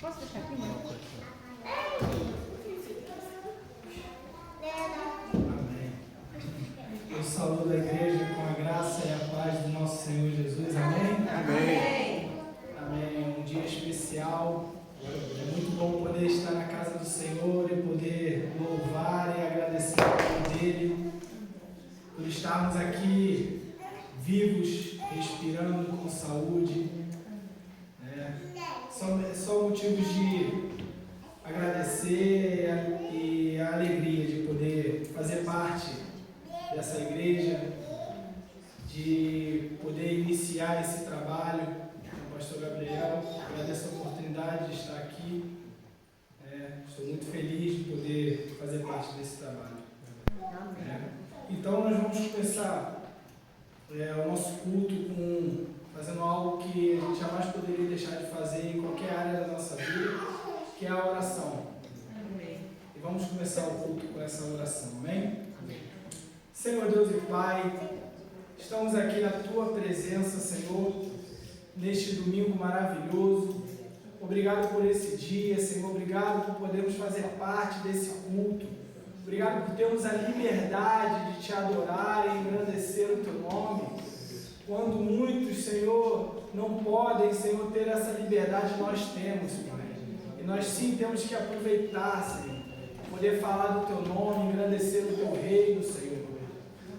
Posso deixar aqui, mãe? Amém. Eu saúdo a igreja com a graça e a paz do nosso Senhor Jesus. Amém? Amém. Amém. Um dia especial. É muito bom poder estar na casa do Senhor e poder louvar e agradecer ao nome dEle por estarmos aqui vivos, respirando com saúde. São motivos de agradecer e a alegria de poder fazer parte dessa igreja, de poder iniciar esse trabalho com o pastor Gabriel. Agradeço a oportunidade de estar aqui. Estou muito feliz de poder fazer parte desse trabalho. Então nós vamos começar o nosso culto fazendo algo que a gente jamais poderia deixar de fazer em qualquer área da nossa vida, que é a oração. Amém. E vamos começar o culto com essa oração, amém? Senhor Deus e Pai, estamos aqui na Tua presença, Senhor, neste domingo maravilhoso. Obrigado por esse dia, Senhor, obrigado por podermos fazer parte desse culto. Obrigado por termos a liberdade de Te adorar e engrandecer o Teu nome. Quando muitos, Senhor, não podem, Senhor, ter essa liberdade, nós temos, Pai. E nós sim temos que aproveitar, Senhor, poder falar do Teu nome, engrandecer o Teu reino, Senhor.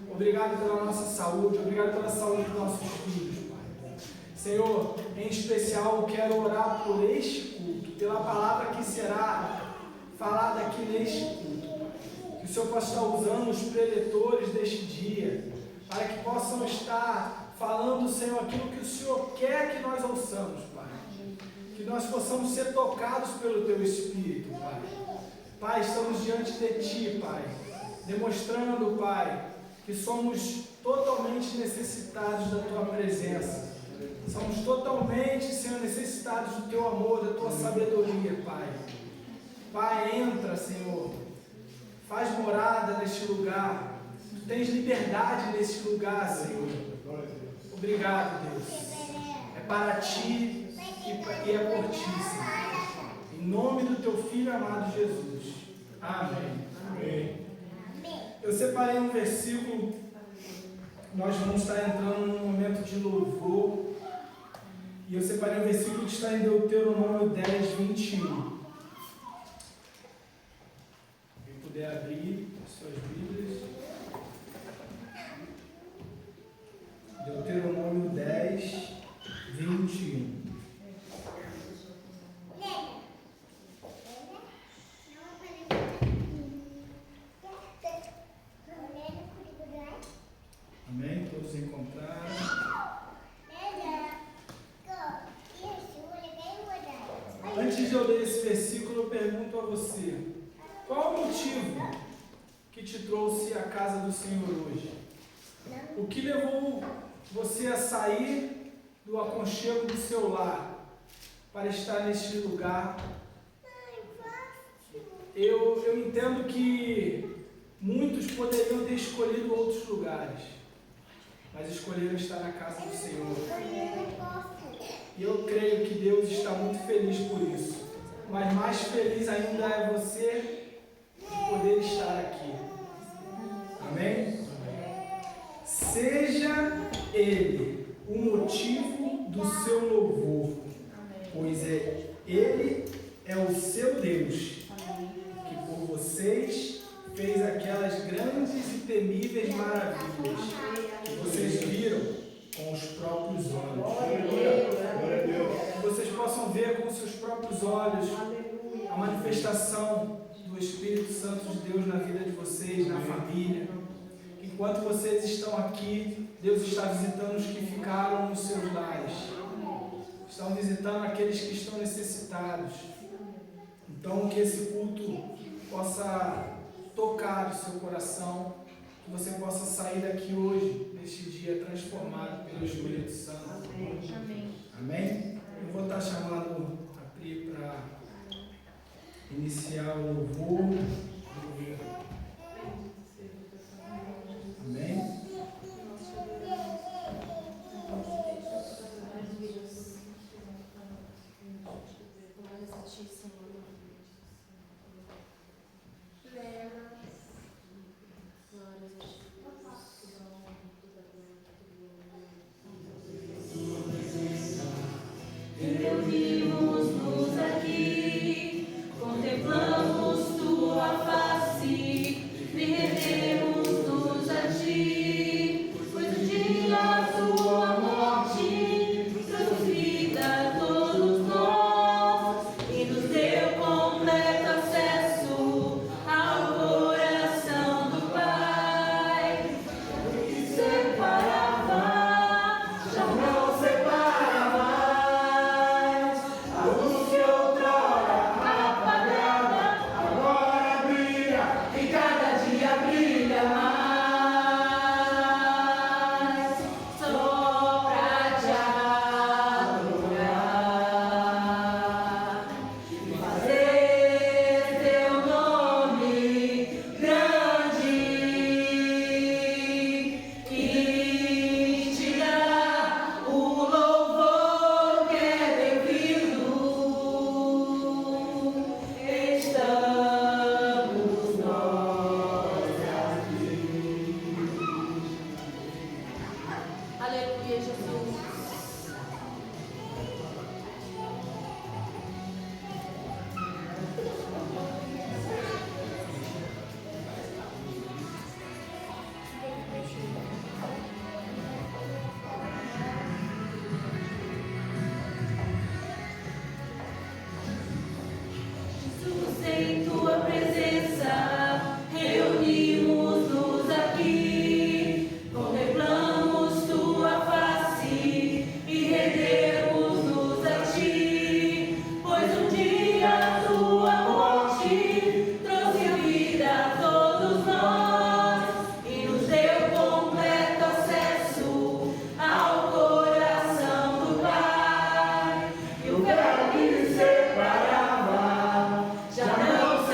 Obrigado pela nossa saúde, obrigado pela saúde dos nossos filhos, Pai. Senhor, em especial, eu quero orar por este culto, pela palavra que será falada aqui neste culto, Pai. Que o Senhor possa estar usando os preletores deste dia, para que possam estar falando, Senhor, aquilo que o Senhor quer que nós ouçamos, Pai. Que nós possamos ser tocados pelo Teu Espírito, Pai. Pai, estamos diante de Ti, Pai, demonstrando, Pai, que somos totalmente necessitados da Tua presença. Somos totalmente, Senhor, necessitados do Teu amor, da Tua sabedoria, Pai. Pai, entra, Senhor, faz morada neste lugar. Tu tens liberdade neste lugar, Senhor. Obrigado, Deus. É para Ti e é por Ti, Senhor. Em nome do Teu Filho amado Jesus. Amém. Amém. Eu separei um versículo. Nós vamos estar entrando num momento de louvor. E eu separei um versículo que está em Deuteronômio 10, 21. Quem puder abrir as suas Bíblias. Deuteronômio 10, 21. Amém? Todos encontraram? Antes de eu ler esse versículo, eu pergunto a você: qual o motivo que te trouxe à casa do Senhor hoje? O que levou você a sair do aconchego do seu lar para estar neste lugar? Eu entendo que muitos poderiam ter escolhido outros lugares, mas escolheram estar na casa do Senhor. E eu creio que Deus está muito feliz por isso. Mas mais feliz ainda é você de poder estar aqui. Amém? Seja Ele o motivo do seu louvor, pois Ele é o seu Deus, que por vocês fez aquelas grandes e temíveis maravilhas que vocês viram com os próprios olhos. Que vocês possam ver com seus próprios olhos a manifestação do Espírito Santo de Deus na vida de vocês, na família. Enquanto vocês estão aqui, Deus está visitando os que ficaram nos seus lares. Estão visitando aqueles que estão necessitados. Então, que esse culto possa tocar o seu coração, que você possa sair daqui hoje, neste dia, transformado pelo Espírito Santo. Amém. Amém? Eu vou estar chamando a Pri para iniciar o louvor. Amém? ti, Senhor. Glórias a ti. Reunimos-nos aqui, contemplamos tua face e rendemos-nos a ti, pois o dia da tua morte trouxe vida a todos nós e nos deu completo acesso ao coração do Pai. O que separava já não separa mais. A luz que outrora apagada agora brilha e cada dia brilha mais. Só pra te adorar e fazer teu nome grande e te dar o louvor que é devido. Estamos nós aqui. Aleluia, Jesus. Jesus, em tua presença, reunimos-nos aqui, contemplamos tua face e rendemos-nos a ti, pois um dia a tua morte trouxe vida a todos nós e nos deu completo acesso ao coração do Pai. E o véu que nos separava já não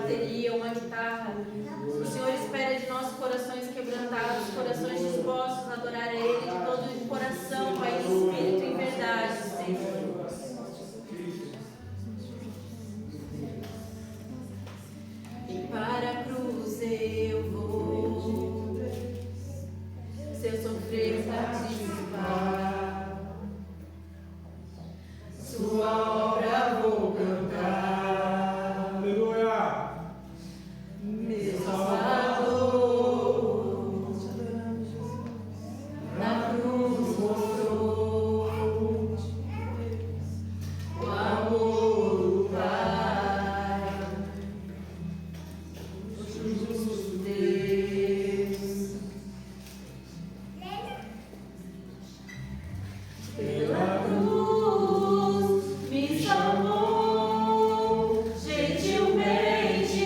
bateria, uma guitarra. O Senhor espera de nós corações quebrantados, corações dispostos a adorar a Ele de todo o coração, Pai, em espírito e em verdade, Senhor. E para a cruz eu vou, se eu sofrer participar, sua obra vou cantar. Aleluia. Meu Salvador, na cruz mostrou o amor do Pai, o justo Deus. Pela cruz me chamou gentilmente,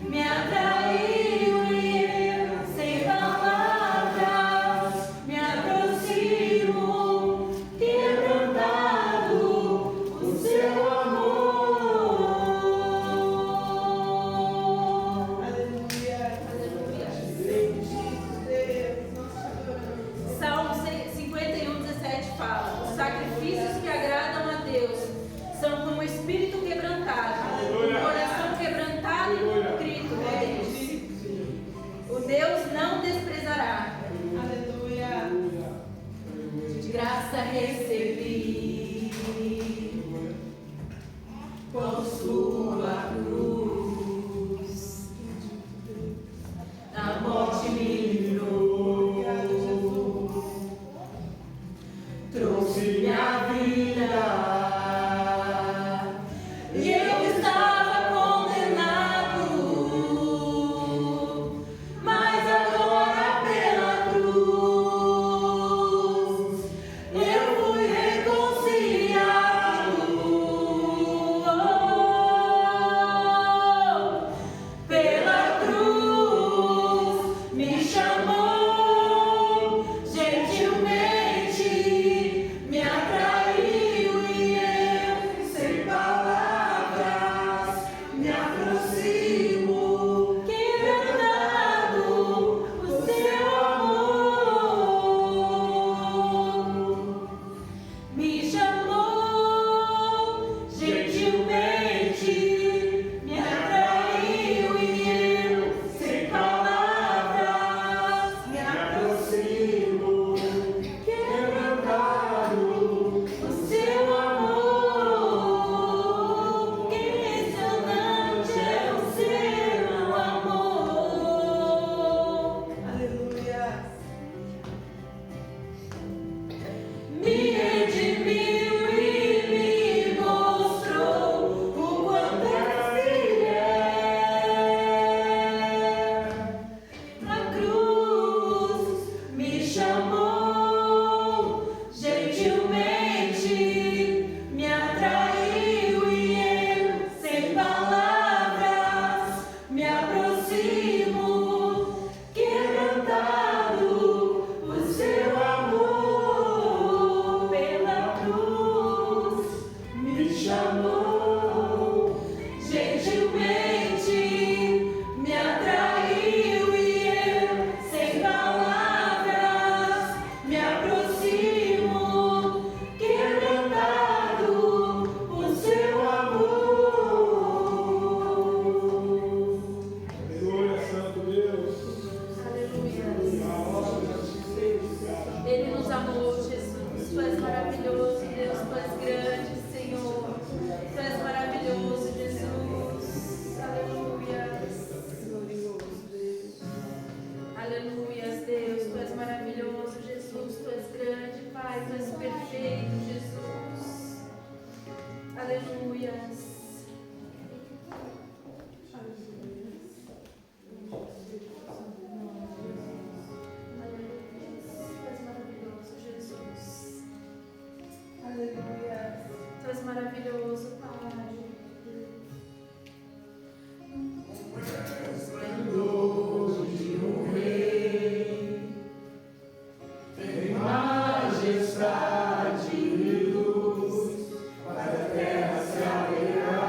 me atraiu e eu, sem palavras, me aproximo, quebrantado o seu amor. Aleluia, aleluia. Salmo 51:17 fala: os sacrifícios que agradam a Deus são como o espírito quebrantado, o coração quebrantado e contrito, Deus. O Deus não desprezará. Aleluia. De graça recebi, por sua cruz, a morte me livrou, trouxe minha vida. E eu estava condenado, mas agora pela cruz eu fui reconciliado. Pela cruz me chamou gentilmente, me atraiu e eu, sem palavras, me aproximo, quebrantado o seu amor. Me chamou gentilmente, me atraiu e eu, sem palavras, me aproximo, quebrantado o seu amor. Que impressionante é o seu amor. Aleluia. Me redimiu e me mostrou o quanto Ele é. Na cruz me chamou gentilmente, me atraiu e eu, sem palavras, me aproximo, quebrantado o seu amor. Pela cruz me chamou gentilmente, me atraiu e eu, sem palavras, me aproximo, quebrantado o seu amor. Aleluia, Santo Deus. Aleluia. A obra de Deus. Ele nos amou, Jesus. Tu és maravilhoso, Deus. Tu és grande, Senhor. Tu és maravilhoso, Jesus. Aleluia. Aleluia, Deus. Tu és maravilhoso, Jesus. Tu és grande, Pai. Tu és perfeito, Jesus. Aleluia. Aleluia. Tu és maravilhoso, Pai. Esplendor de um rei, tem majestade e luz, faz a terra se alegrar.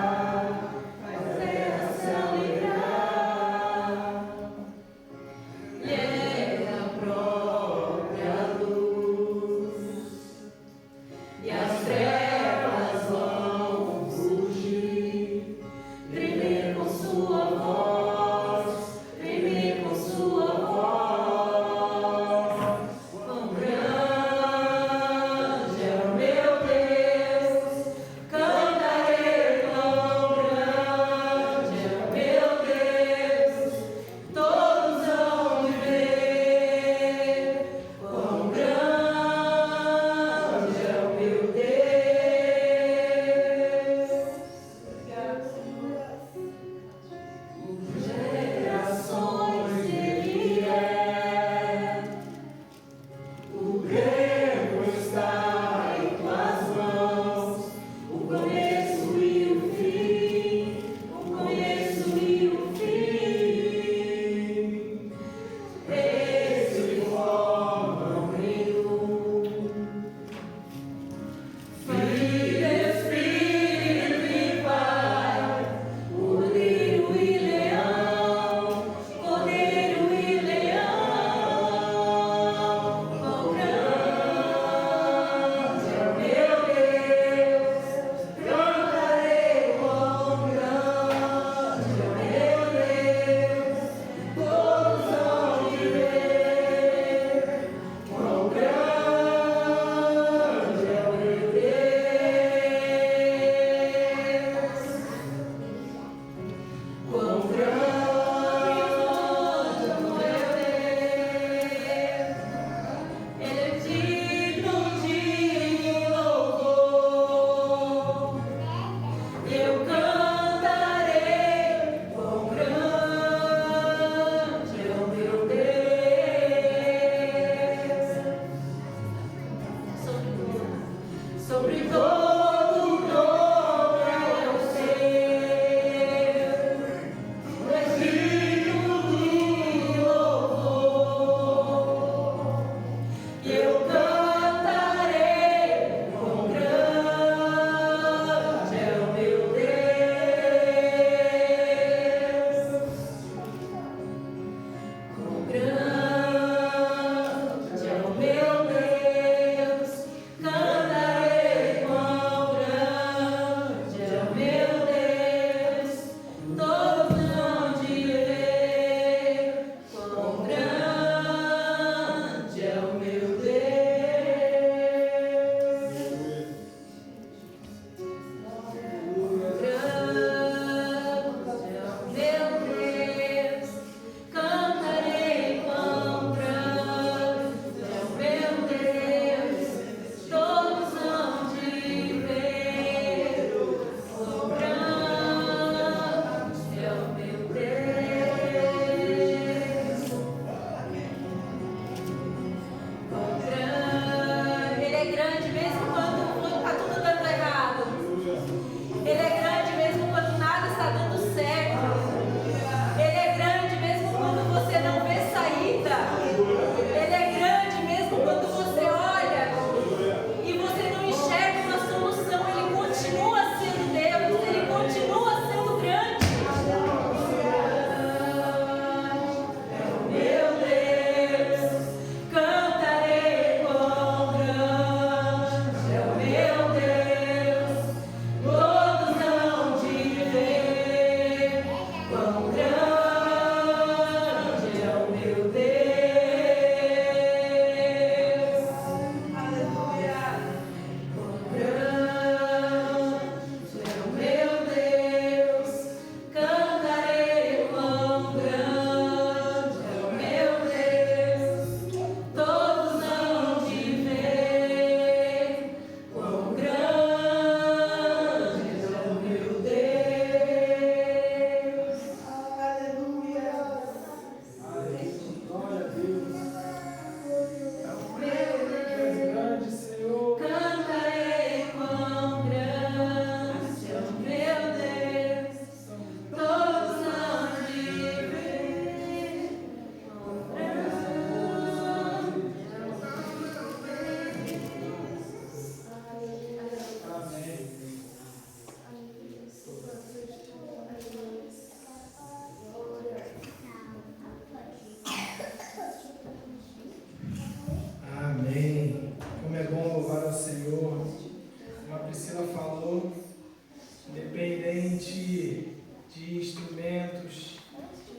independente de instrumentos,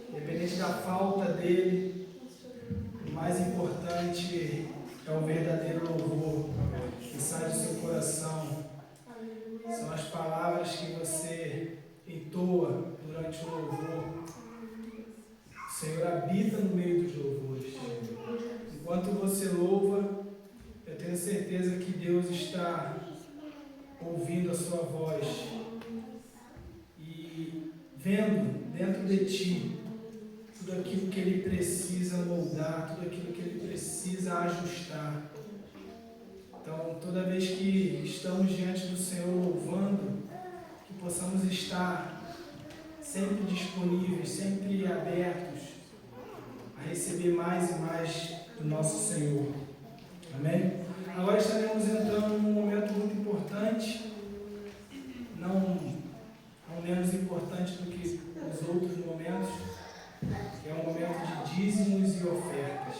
independente da falta dele, o mais importante é o verdadeiro louvor que sai do seu coração. São as palavras que você entoa durante o louvor. O Senhor habita no meio dos louvores. Enquanto você louva, eu tenho certeza que Deus está ouvindo a sua voz e vendo dentro de ti tudo aquilo que Ele precisa moldar, tudo aquilo que Ele precisa ajustar. Então, toda vez que estamos diante do Senhor louvando, que possamos estar sempre disponíveis, sempre abertos a receber mais e mais do nosso Senhor. Amém? Agora estaremos entrando num momento muito importante, não menos importante do que os outros momentos, que é um momento de dízimos e ofertas.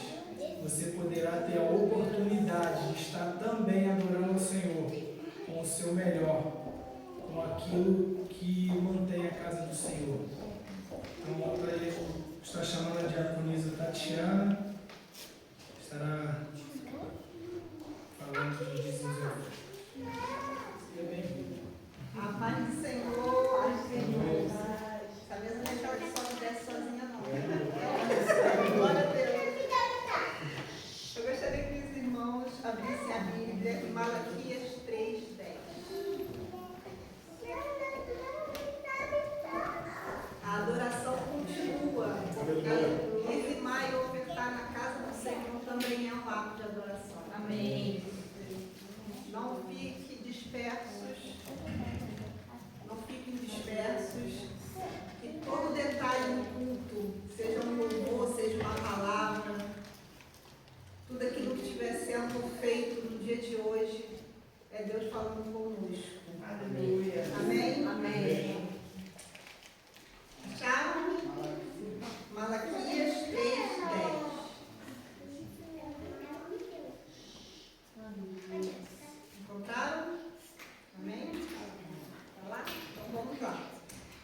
Você poderá ter a oportunidade de estar também adorando ao Senhor com o seu melhor, com aquilo que mantém a casa do Senhor. Então, para ele está chamando a diaconisa Tatiana, estará falando de dízimos e ofertas. Seja bem-vindo. A paz do Senhor, paz do Senhor. Essa mesa não é aquela que só desce sozinha, não. Glória a Deus. Eu gostaria que os irmãos abrissem a Bíblia em Malaquias 3:10. A adoração continua. Dizimar e ofertar na casa do Senhor também é um ato de adoração. Amém. Não fiquem dispersos. Não fiquem dispersos. Que todo detalhe no culto, seja um louvor, seja uma palavra, tudo aquilo que estiver sendo feito no dia de hoje, é Deus falando conosco. Aleluia. Amém? Amém. Acharam? Malaquias 3:10. Encontraram? Amém? Tá lá? Então vamos lá.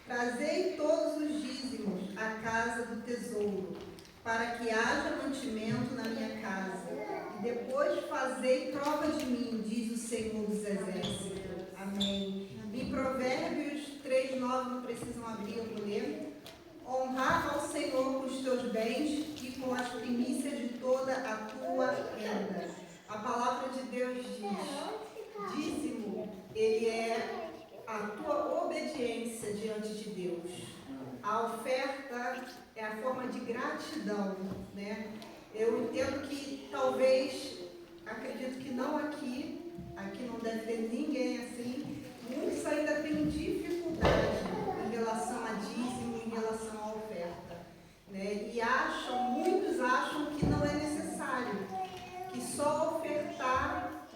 Trazei todos os dízimos à casa do tesouro, para que haja mantimento na minha casa. E depois fazei prova de mim, diz o Senhor dos Exércitos. Amém. Em Provérbios 3:9, não precisam abrir, eu vou ler. Honrar ao Senhor com os teus bens e com as primícias de toda a tua renda. A palavra de Deus diz: dízimo, ele é a tua obediência diante de Deus. A oferta é a forma de gratidão, né? Eu entendo que talvez, acredito que não aqui não deve ter ninguém assim, muitos ainda têm dificuldade em relação a dízimo, em relação à oferta, né? E muitos acham que não é necessário, que só ofertar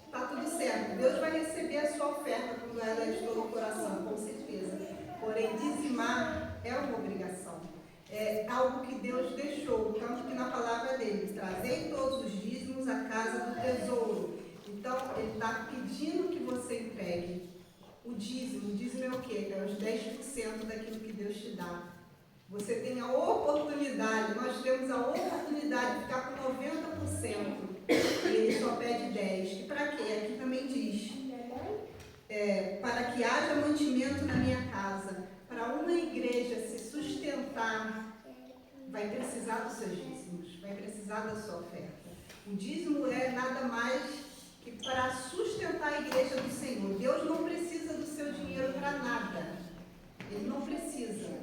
está tudo certo. Deus vai receber a sua oferta quando ela é de todo o coração, com certeza. Porém, dizimar é uma obrigação. É algo que Deus deixou, tanto que na palavra dele, trazei todos os dízimos à casa do tesouro. Então, ele está pedindo que você entregue o dízimo. O dízimo é o quê? É os 10% daquilo que Deus te dá. Você tem a oportunidade, nós temos a oportunidade de ficar com 90%. E ele só pede 10%. E para quê? Aqui também diz, para que haja mantimento na minha casa. Para uma igreja se sustentar, vai precisar dos seus dízimos, vai precisar da sua oferta. O dízimo é nada mais que para sustentar a igreja do Senhor. Deus não precisa do seu dinheiro para nada. Ele não precisa.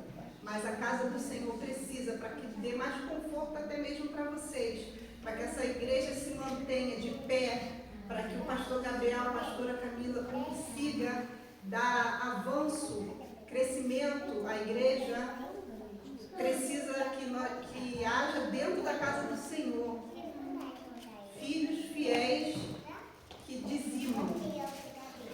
Mas a casa do Senhor precisa, para que dê mais conforto até mesmo para vocês. Para que essa igreja se mantenha de pé, para que o pastor Gabriel, a pastora Camila consiga dar avanço, crescimento à igreja. Precisa que haja dentro da casa do Senhor filhos fiéis que dizimam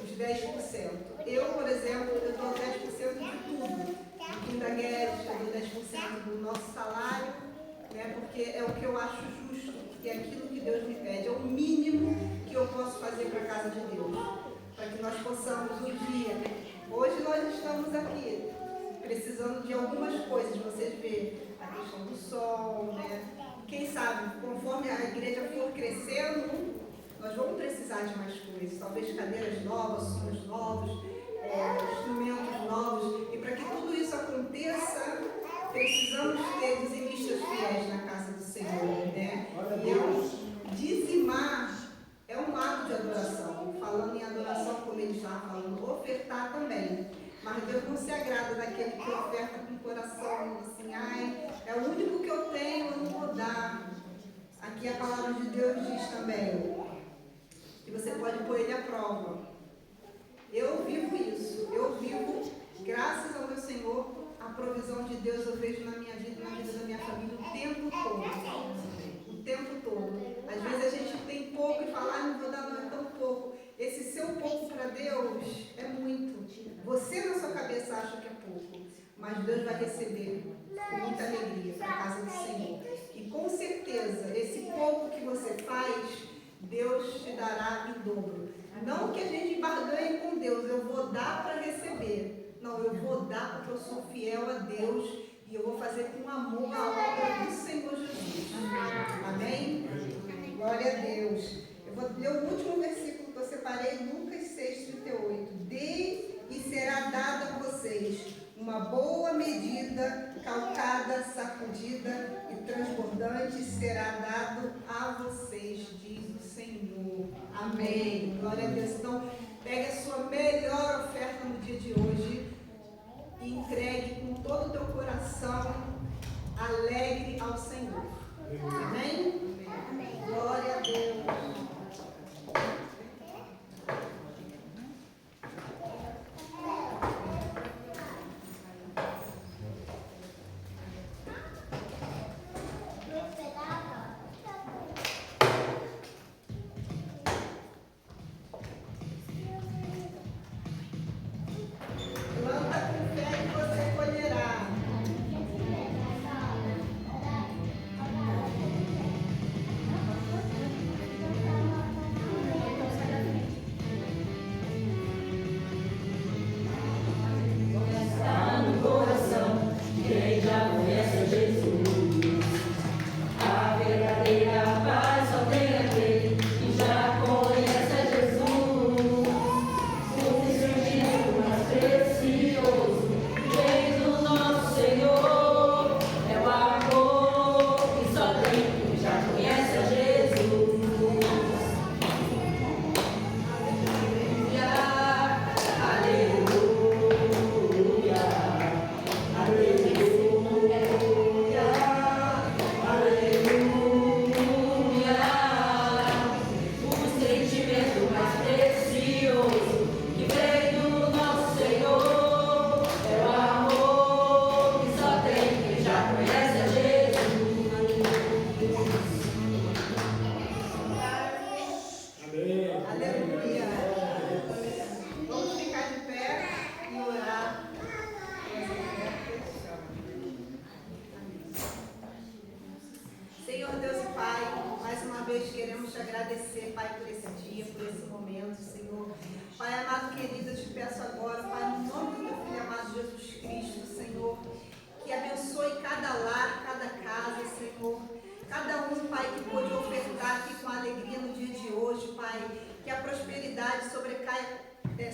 os 10%. Eu, por exemplo, eu dou 10% de tudo. Do Quinta Guedes, eu dou 10% do nosso salário, né, porque é o que eu acho justo, porque é aquilo que Deus me pede, é o mínimo que eu posso fazer para a casa de Deus, para que nós possamos um dia. Hoje nós estamos pôr do sol, né? Quem sabe, conforme a igreja for crescendo, nós vamos precisar de mais coisas, talvez cadeiras novas, sons novos, instrumentos novos. E para que tudo isso aconteça, precisamos ter dizimistas fiéis na casa do Senhor, né? E dizimar é um ato de adoração. Falando em adoração, como ele estava falando, ofertar também. Mas Deus não se agrada daquele que oferta com o coração assim, ai, é o único que eu tenho, eu não vou dar. Aqui a palavra de Deus diz também que você pode pôr ele à prova. Eu vivo isso, eu vivo, graças ao meu Senhor, a provisão de Deus eu vejo na minha vida e na vida da minha família o tempo todo. O tempo todo. Às vezes a gente tem pouco e fala, não vou dar, não é tão pouco. Esse seu pouco para Deus é muito. Você na sua cabeça acha que é pouco, mas Deus vai receber com muita alegria para a casa do Senhor. E com certeza, esse pouco que você faz, Deus te dará em dobro. Não que a gente barganhe com Deus, eu vou dar para receber. Não, eu vou dar porque eu sou fiel a Deus e eu vou fazer com amor a obra do Senhor Jesus. Amém? Glória a Deus. Eu vou ler o último versículo que eu separei, Lucas 6,38. Dê e será dado a vocês uma boa medida, calcada, sacudida e transbordante será dado a vocês, diz o Senhor. Amém. Glória a Deus. Então, pegue a sua melhor oferta no dia de hoje e entregue com todo o teu coração alegre ao Senhor. Amém? Amém. Glória a Deus.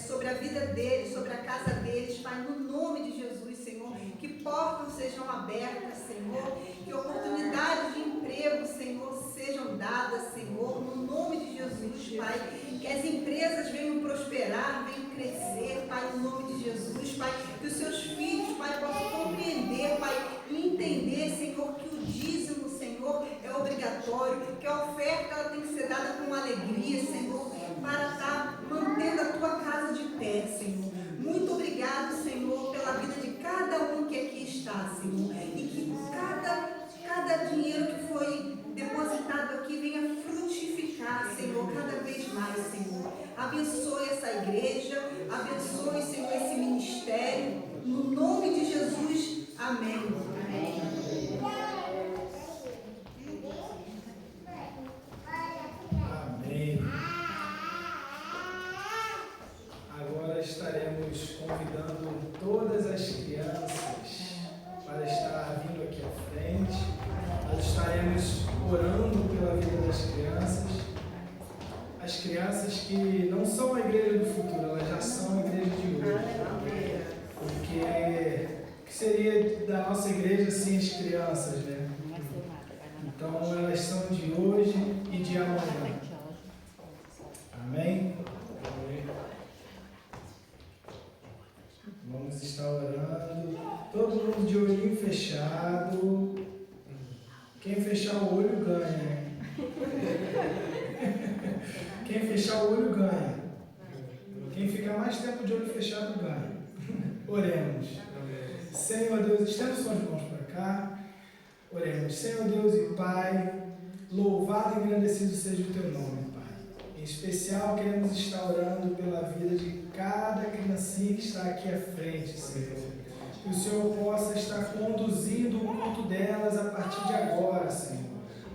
Sobre a vida deles, sobre a casa deles, Pai, no nome de Jesus, Senhor, que portas sejam abertas, Senhor, que oportunidades de emprego, Senhor, sejam dadas, Senhor, no nome de Jesus, Pai, que as empresas venham prosperar, venham crescer, Pai, no nome de Jesus, Pai, que os seus filhos, Pai, possam compreender, Pai, e entender, Senhor, que o dízimo, Senhor, é obrigatório, que a oferta ela tem que ser dada com alegria, Senhor, para estar mantendo a tua casa de pé, Senhor. Muito obrigado, Senhor, pela vida de cada um que aqui está, Senhor. E que cada dinheiro que foi depositado aqui venha frutificar, Senhor, cada vez mais, Senhor. Abençoe essa igreja, abençoe, Senhor, esse ministério. No nome de Jesus, amém. Amém. Agora estaremos convidando todas as crianças para estar vindo aqui à frente. Nós estaremos orando pela vida das crianças. As crianças que não são a igreja do futuro, elas já são a igreja de hoje. Porque o que seria da nossa igreja sem as crianças, né? Então elas são de hoje e de amanhã. Amém? Vamos estar orando. Todo mundo de olhinho fechado. Quem fechar o olho ganha. Quem fechar o olho ganha. Quem ficar mais tempo de olho fechado ganha. Oremos. Senhor Deus, estenda suas mãos para cá. Oremos. Senhor Deus e Pai, louvado e engrandecido seja o teu nome, Pai. Em especial, queremos estar orando pela vida de cada criancinha que está aqui à frente, Senhor. Que o Senhor possa estar conduzindo o culto delas a partir de agora, Senhor.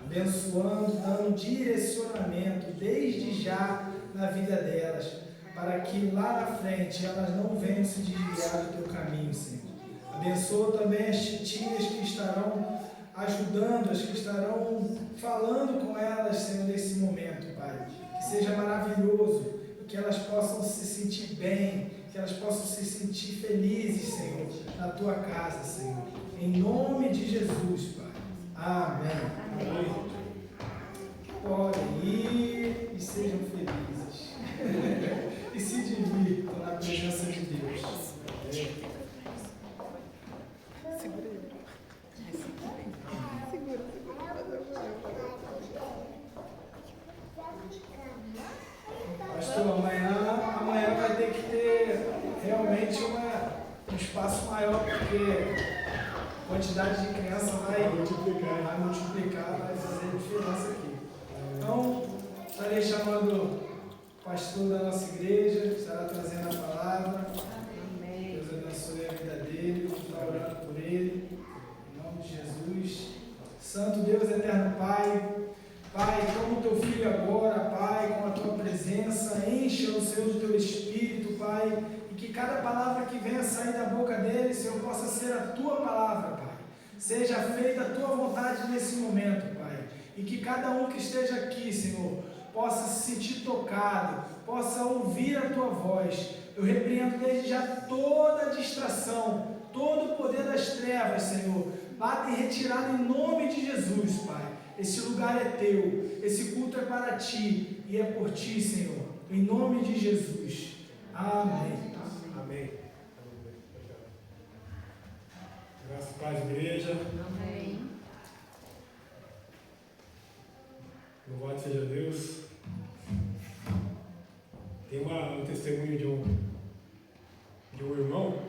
Abençoando, dando direcionamento desde já na vida delas, para que lá na frente elas não venham se desviar do teu caminho, Senhor. Abençoa também as titias que estarão ajudando, as que estarão falando com elas, Senhor, nesse momento, Pai. Que seja maravilhoso, que elas possam se sentir bem, que elas possam se sentir felizes, Senhor, na tua casa, Senhor. Em nome de Jesus, Pai. Amém. Amém. Podem ir e sejam felizes. E se divirtam na presença de Deus. Pastor, amanhã vai ter que ter realmente um espaço maior, porque a quantidade de criança vai multiplicar, vai fazer diferença aqui. Então, estarei chamando o pastor da nossa igreja, estará trazendo a palavra. Amém. Deus abençoe a vida dele, vamos estar orando por ele. Em nome de Jesus. Santo Deus, eterno Pai, Pai, toma o teu filho agora, Pai, com a tua presença, encha o Senhor do teu Espírito, Pai, e que cada palavra que venha sair da boca dele, Senhor, possa ser a tua palavra, Pai. Seja feita a tua vontade nesse momento, Pai, e que cada um que esteja aqui, Senhor, possa se sentir tocado, possa ouvir a tua voz. Eu repreendo desde já toda distração, todo o poder das trevas, Senhor, bata em retirada em nome de Jesus, Pai. Esse lugar é teu, esse culto é para ti e é por ti, Senhor, em nome de Jesus. Amém. Amém. Graças a Deus, igreja. Amém. Louvado seja Deus. Tem um testemunho de um irmão,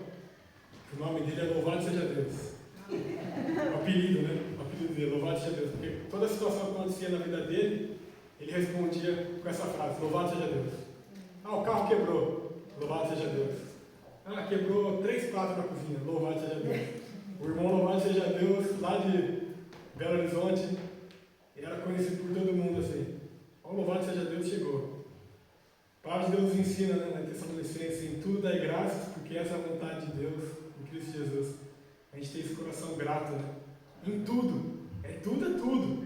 que o nome dele é Louvado seja Deus. O apelido, né? O apelido dele, Louvado seja Deus. Porque toda a situação que acontecia na vida dele, ele respondia com essa frase: Louvado seja Deus. Ah, o carro quebrou. Louvado seja Deus. Ah, quebrou 3 pratos na cozinha. Louvado seja Deus. O irmão Louvado seja Deus, lá de Belo Horizonte, era conhecido por todo mundo assim. O Louvado seja Deus chegou. A palavra de Deus nos ensina, né, na Tessalonicenses, em tudo dai graças, porque essa é a vontade de Deus, em Cristo Jesus. A gente tem esse coração grato, né? Em tudo. É tudo.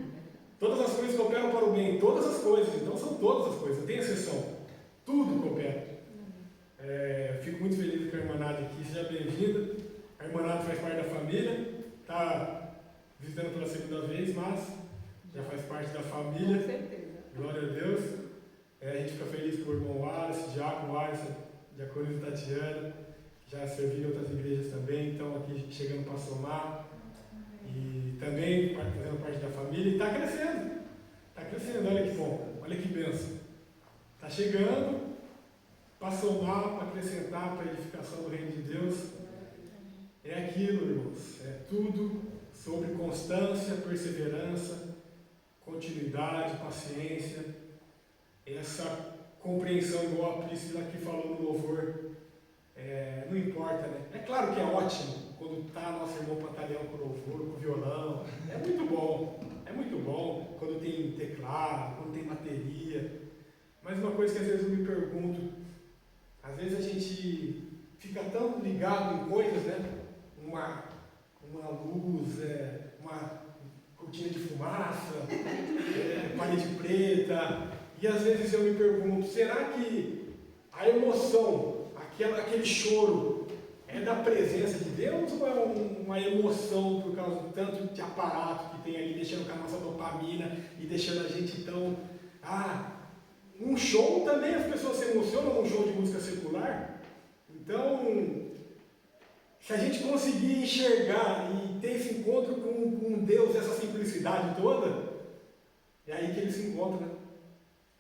Todas as coisas cooperam para o bem. Todas as coisas. Então são todas as coisas. Não tem exceção. Tudo coopera. Fico muito feliz com a irmã Nádia aqui. Seja bem-vinda. A irmã Nádia faz parte da família. Está visitando pela segunda vez, mas já faz parte da família. Com certeza. Glória a Deus. A gente fica feliz com o irmão Wallace, Diácono Wallace, Diaconisa Tatiana. Já servi em outras igrejas também, então aqui chegando para somar. E também fazendo parte da família. E está crescendo, olha que bom, olha que bênção. Está chegando para somar, para acrescentar, para a edificação do reino de Deus. É aquilo, irmãos, é tudo sobre constância, perseverança, continuidade, paciência, essa compreensão, igual a Priscila aqui falou no louvor. Não importa, né? É claro que é ótimo quando está nosso irmão pantalhão com louvor, com violão. É muito bom quando tem teclado, quando tem bateria. Mas uma coisa que às vezes eu me pergunto, às vezes a gente fica tão ligado em coisas, né? uma luz, uma cortina de fumaça, parede preta. E às vezes eu me pergunto, será que a emoção, aquele choro, é da presença de Deus ou é uma emoção por causa do tanto de aparato que tem ali, deixando com a nossa dopamina e deixando a gente tão... Um show também as pessoas se emocionam num show de música secular. Então, se a gente conseguir enxergar e ter esse encontro com Deus, essa simplicidade toda, é aí que ele se encontra, né?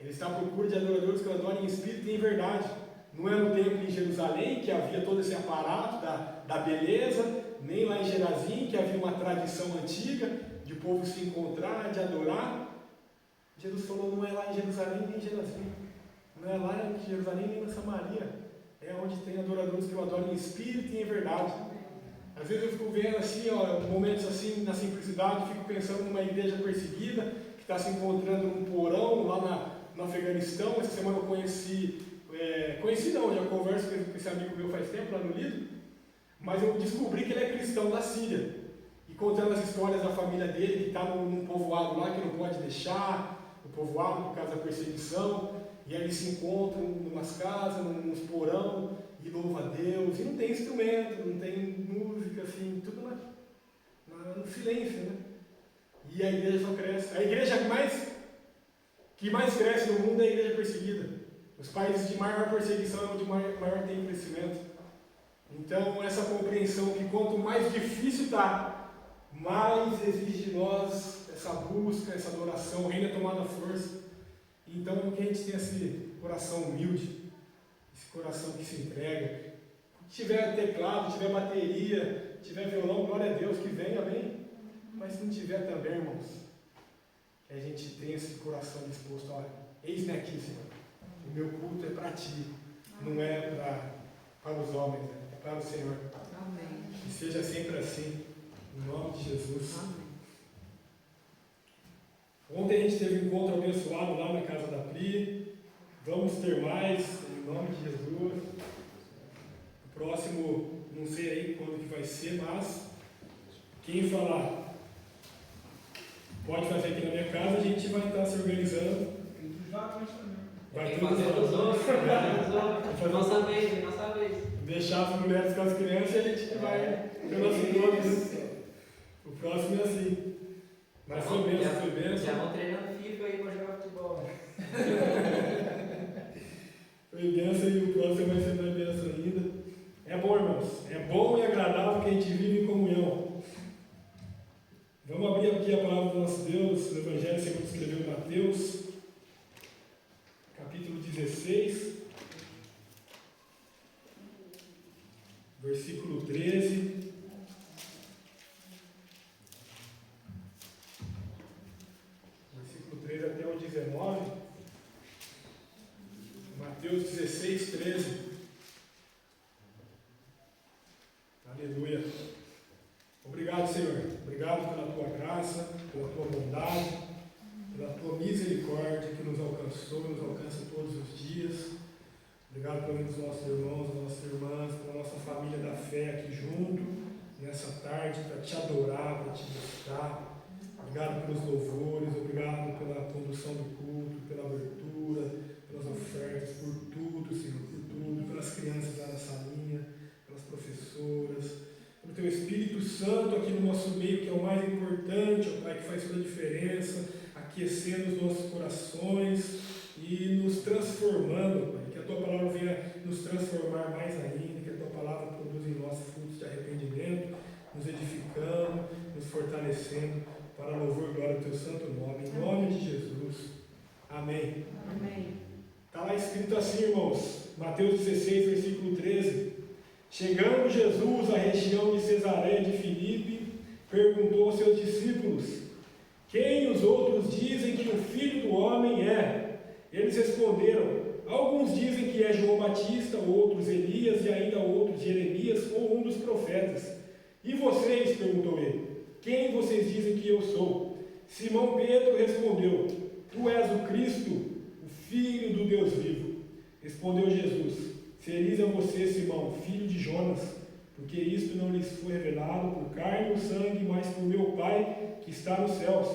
Ele está à procura de adoradores que o adorem em espírito e em verdade. Não é no templo em Jerusalém que havia todo esse aparato da beleza, nem lá em Gerazim que havia uma tradição antiga de o povo se encontrar, de adorar. Jesus falou, não é lá em Jerusalém nem em Gerazim, não é lá em Jerusalém nem na Samaria, é onde tem adoradores que o adorem em espírito e em verdade. Às vezes eu fico vendo assim, momentos assim na simplicidade, fico pensando numa igreja perseguida que está se encontrando num porão lá no Afeganistão. Essa semana eu já converso com esse amigo meu faz tempo lá no Lido, mas eu descobri que ele é cristão da Síria, e contando as histórias da família dele, que está num povoado lá que não pode deixar, o povoado por causa da perseguição, e aí eles se encontram em umas casas, nos porão, e louva a Deus, e não tem instrumento, não tem música, assim, tudo no silêncio, né? E a igreja só cresce. A igreja que mais cresce no mundo é a igreja perseguida. Os países de maior perseguição é onde maior tem crescimento. Então, essa compreensão que quanto mais difícil está, mais exige de nós essa busca, essa adoração, o reino é tomado à força. Então, que a gente tenha esse coração humilde, esse coração que se entrega. Se tiver teclado, tiver bateria, tiver violão, glória a Deus, que venha, amém. Mas se não tiver também, irmãos, que a gente tenha esse coração disposto, olha, eis-me aqui, Senhor. O meu culto é para Ti, não é para os homens, é para o Senhor. Amém. Que seja sempre assim, em nome de Jesus. Amém. Ontem a gente teve um encontro abençoado lá na casa da Pri. Vamos ter mais, em nome de Jesus. O próximo, não sei aí quando que vai ser, mas quem falar pode fazer aqui na minha casa, a gente vai estar se organizando. Vai tudo Nossa vez. Deixar as mulheres com as crianças e a gente vai pelo nosso encontro. O próximo é assim. Mas foi bênção. Já vão treinando FIFA aí para jogar futebol. Foi bênção e o próximo vai ser mais bênção ainda. É bom, irmãos. É bom e agradável que a gente vive em comunhão. Vamos abrir aqui a palavra do nosso Deus, no Evangelho segundo escreveu Mateus, capítulo 16, versículo 13. Versículo 13 até o 19. Mateus 16, 13. Aleluia. Obrigado, Senhor. Obrigado pela Tua graça, pela Tua bondade, pela Tua misericórdia que nos alcançou, nos alcança todos os dias. Obrigado pelos nossos irmãos, nossas irmãs, pela nossa família da fé aqui junto, nessa tarde, para Te adorar, para Te buscar. Obrigado pelos louvores, obrigado pela condução do culto, pela abertura, pelas ofertas, por tudo, Senhor, por tudo, pelas crianças lá na salinha, pelas professoras, pelo Teu Espírito Santo aqui no nosso meio, que é o mais importante, ó Pai, que faz toda a diferença, aquecendo os nossos corações e nos transformando, Pai, que a Tua palavra venha nos transformar mais ainda, que a Tua palavra produza em nós frutos de arrependimento, nos edificando, nos fortalecendo, para louvor e glória do Teu santo nome, em nome de Jesus. Amém. Amém. Está lá escrito assim, irmãos, Mateus 16, versículo 13. Chegando Jesus à região de Cesareia de Filipe, perguntou aos seus discípulos: quem os outros dizem que o Filho do Homem é? Eles responderam: alguns dizem que é João Batista, outros Elias e ainda outros Jeremias ou um dos profetas. E vocês? Perguntou ele. Quem vocês dizem que eu sou? Simão Pedro respondeu: tu és o Cristo, o Filho do Deus vivo. Respondeu Jesus: feliz é você, Simão, filho de Jonas, porque isto Isto não lhes foi revelado por carne ou sangue, mas por meu Pai que está nos céus.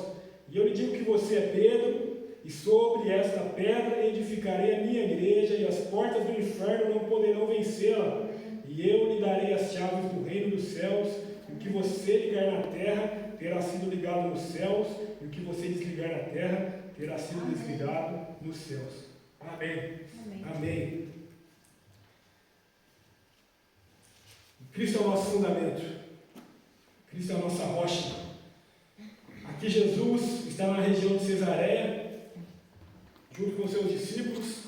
E eu lhe digo que você é Pedro, e sobre esta pedra edificarei a minha igreja, e as portas do inferno não poderão vencê-la. E eu lhe darei as chaves do reino dos céus. E o que você ligar na terra terá sido ligado nos céus, e o que você desligar na terra terá sido desligado nos céus. Amém. Amém. Cristo é o nosso fundamento. Cristo é a nossa rocha. Aqui Jesus está na região de Cesareia, junto com seus discípulos,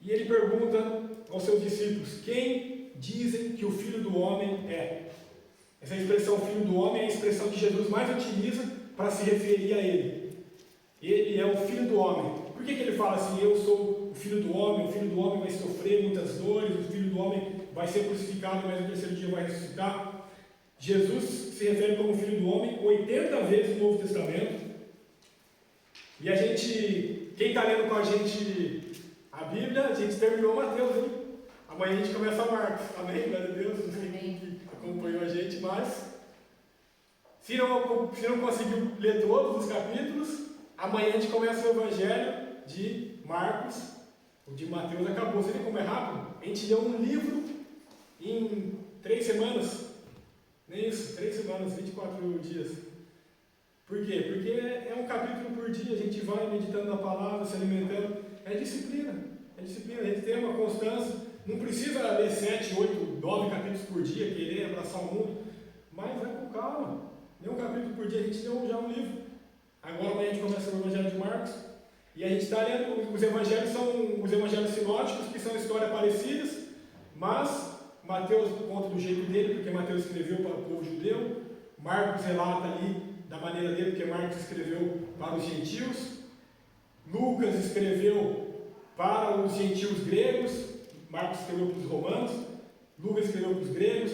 e ele pergunta aos seus discípulos: quem dizem que o Filho do Homem é? Essa expressão Filho do Homem é a expressão que Jesus mais utiliza para se referir a ele. Ele é o Filho do Homem. Por que ele fala assim: eu sou o Filho do Homem vai sofrer muitas dores, o Filho do Homem vai ser crucificado, mas no terceiro dia vai ressuscitar? Jesus se refere como Filho do Homem 80 vezes no Novo Testamento. E a gente, quem está lendo com a gente a Bíblia, a gente terminou Mateus, hein? Amanhã a gente começa Marcos. Amém? Glória a Deus, não sei quem acompanhou a gente, mas se não conseguiu ler todos os capítulos, amanhã a gente começa o Evangelho de Marcos. O de Mateus acabou. Você vê como é rápido? A gente leu um livro em 3 semanas. Nem isso, 3 semanas, 24 dias. Por quê? Porque é um capítulo por dia, a gente vai meditando na palavra, se alimentando. É disciplina, a gente tem uma constância. Não precisa ler 7, 8, 9 capítulos por dia, querer abraçar o mundo, mas vai com calma. Lê um capítulo por dia, a gente leu já um livro. Agora amanhã a gente começa o Evangelho de Marcos, e a gente está lendo, os evangelhos são os evangelhos sinóticos, que são histórias parecidas, mas Mateus conta do jeito dele, porque Mateus escreveu para o povo judeu, Marcos relata ali da maneira dele, porque Marcos escreveu para os gentios, Lucas escreveu para os gentios gregos, Marcos escreveu para os romanos, Lucas escreveu para os gregos,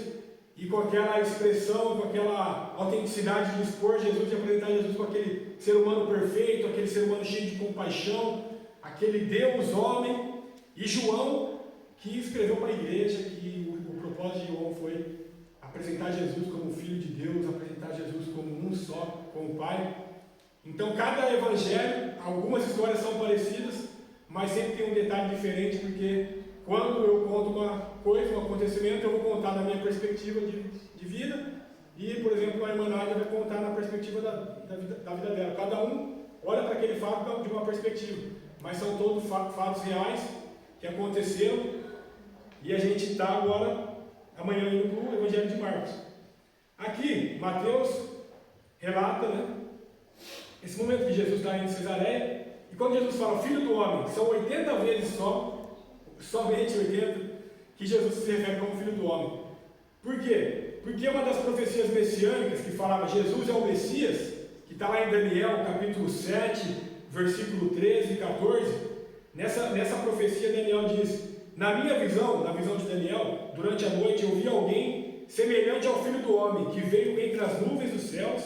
e com aquela expressão, com aquela autenticidade de expor Jesus, de apresentar Jesus com aquele ser humano perfeito, aquele ser humano cheio de compaixão, aquele Deus homem, e João, que escreveu para a igreja, que o propósito de João foi apresentar Jesus como Filho de Deus, apresentar Jesus como um só com o Pai. Então cada evangelho, algumas histórias são parecidas, mas sempre tem um detalhe diferente, porque quando eu conto uma coisa, um acontecimento, eu vou contar na minha perspectiva de vida, e, por exemplo, a irmã Nádia vai contar na perspectiva da vida dela. Cada um olha para aquele fato de uma perspectiva, mas são todos fatos reais que aconteceram, e a gente está agora, amanhã, indo para o Evangelho de Marcos. Aqui, Mateus relata, esse momento que Jesus está em Cesareia, e quando Jesus fala Filho do Homem, são 80 vezes somente 80, que Jesus se refere como Filho do Homem. Por quê? Porque uma das profecias messiânicas que falava Jesus é o Messias, que está lá em Daniel, capítulo 7, versículo 13 e 14, nessa profecia Daniel diz: na minha visão, na visão de Daniel, durante a noite eu vi alguém semelhante ao Filho do Homem, que veio entre as nuvens dos céus,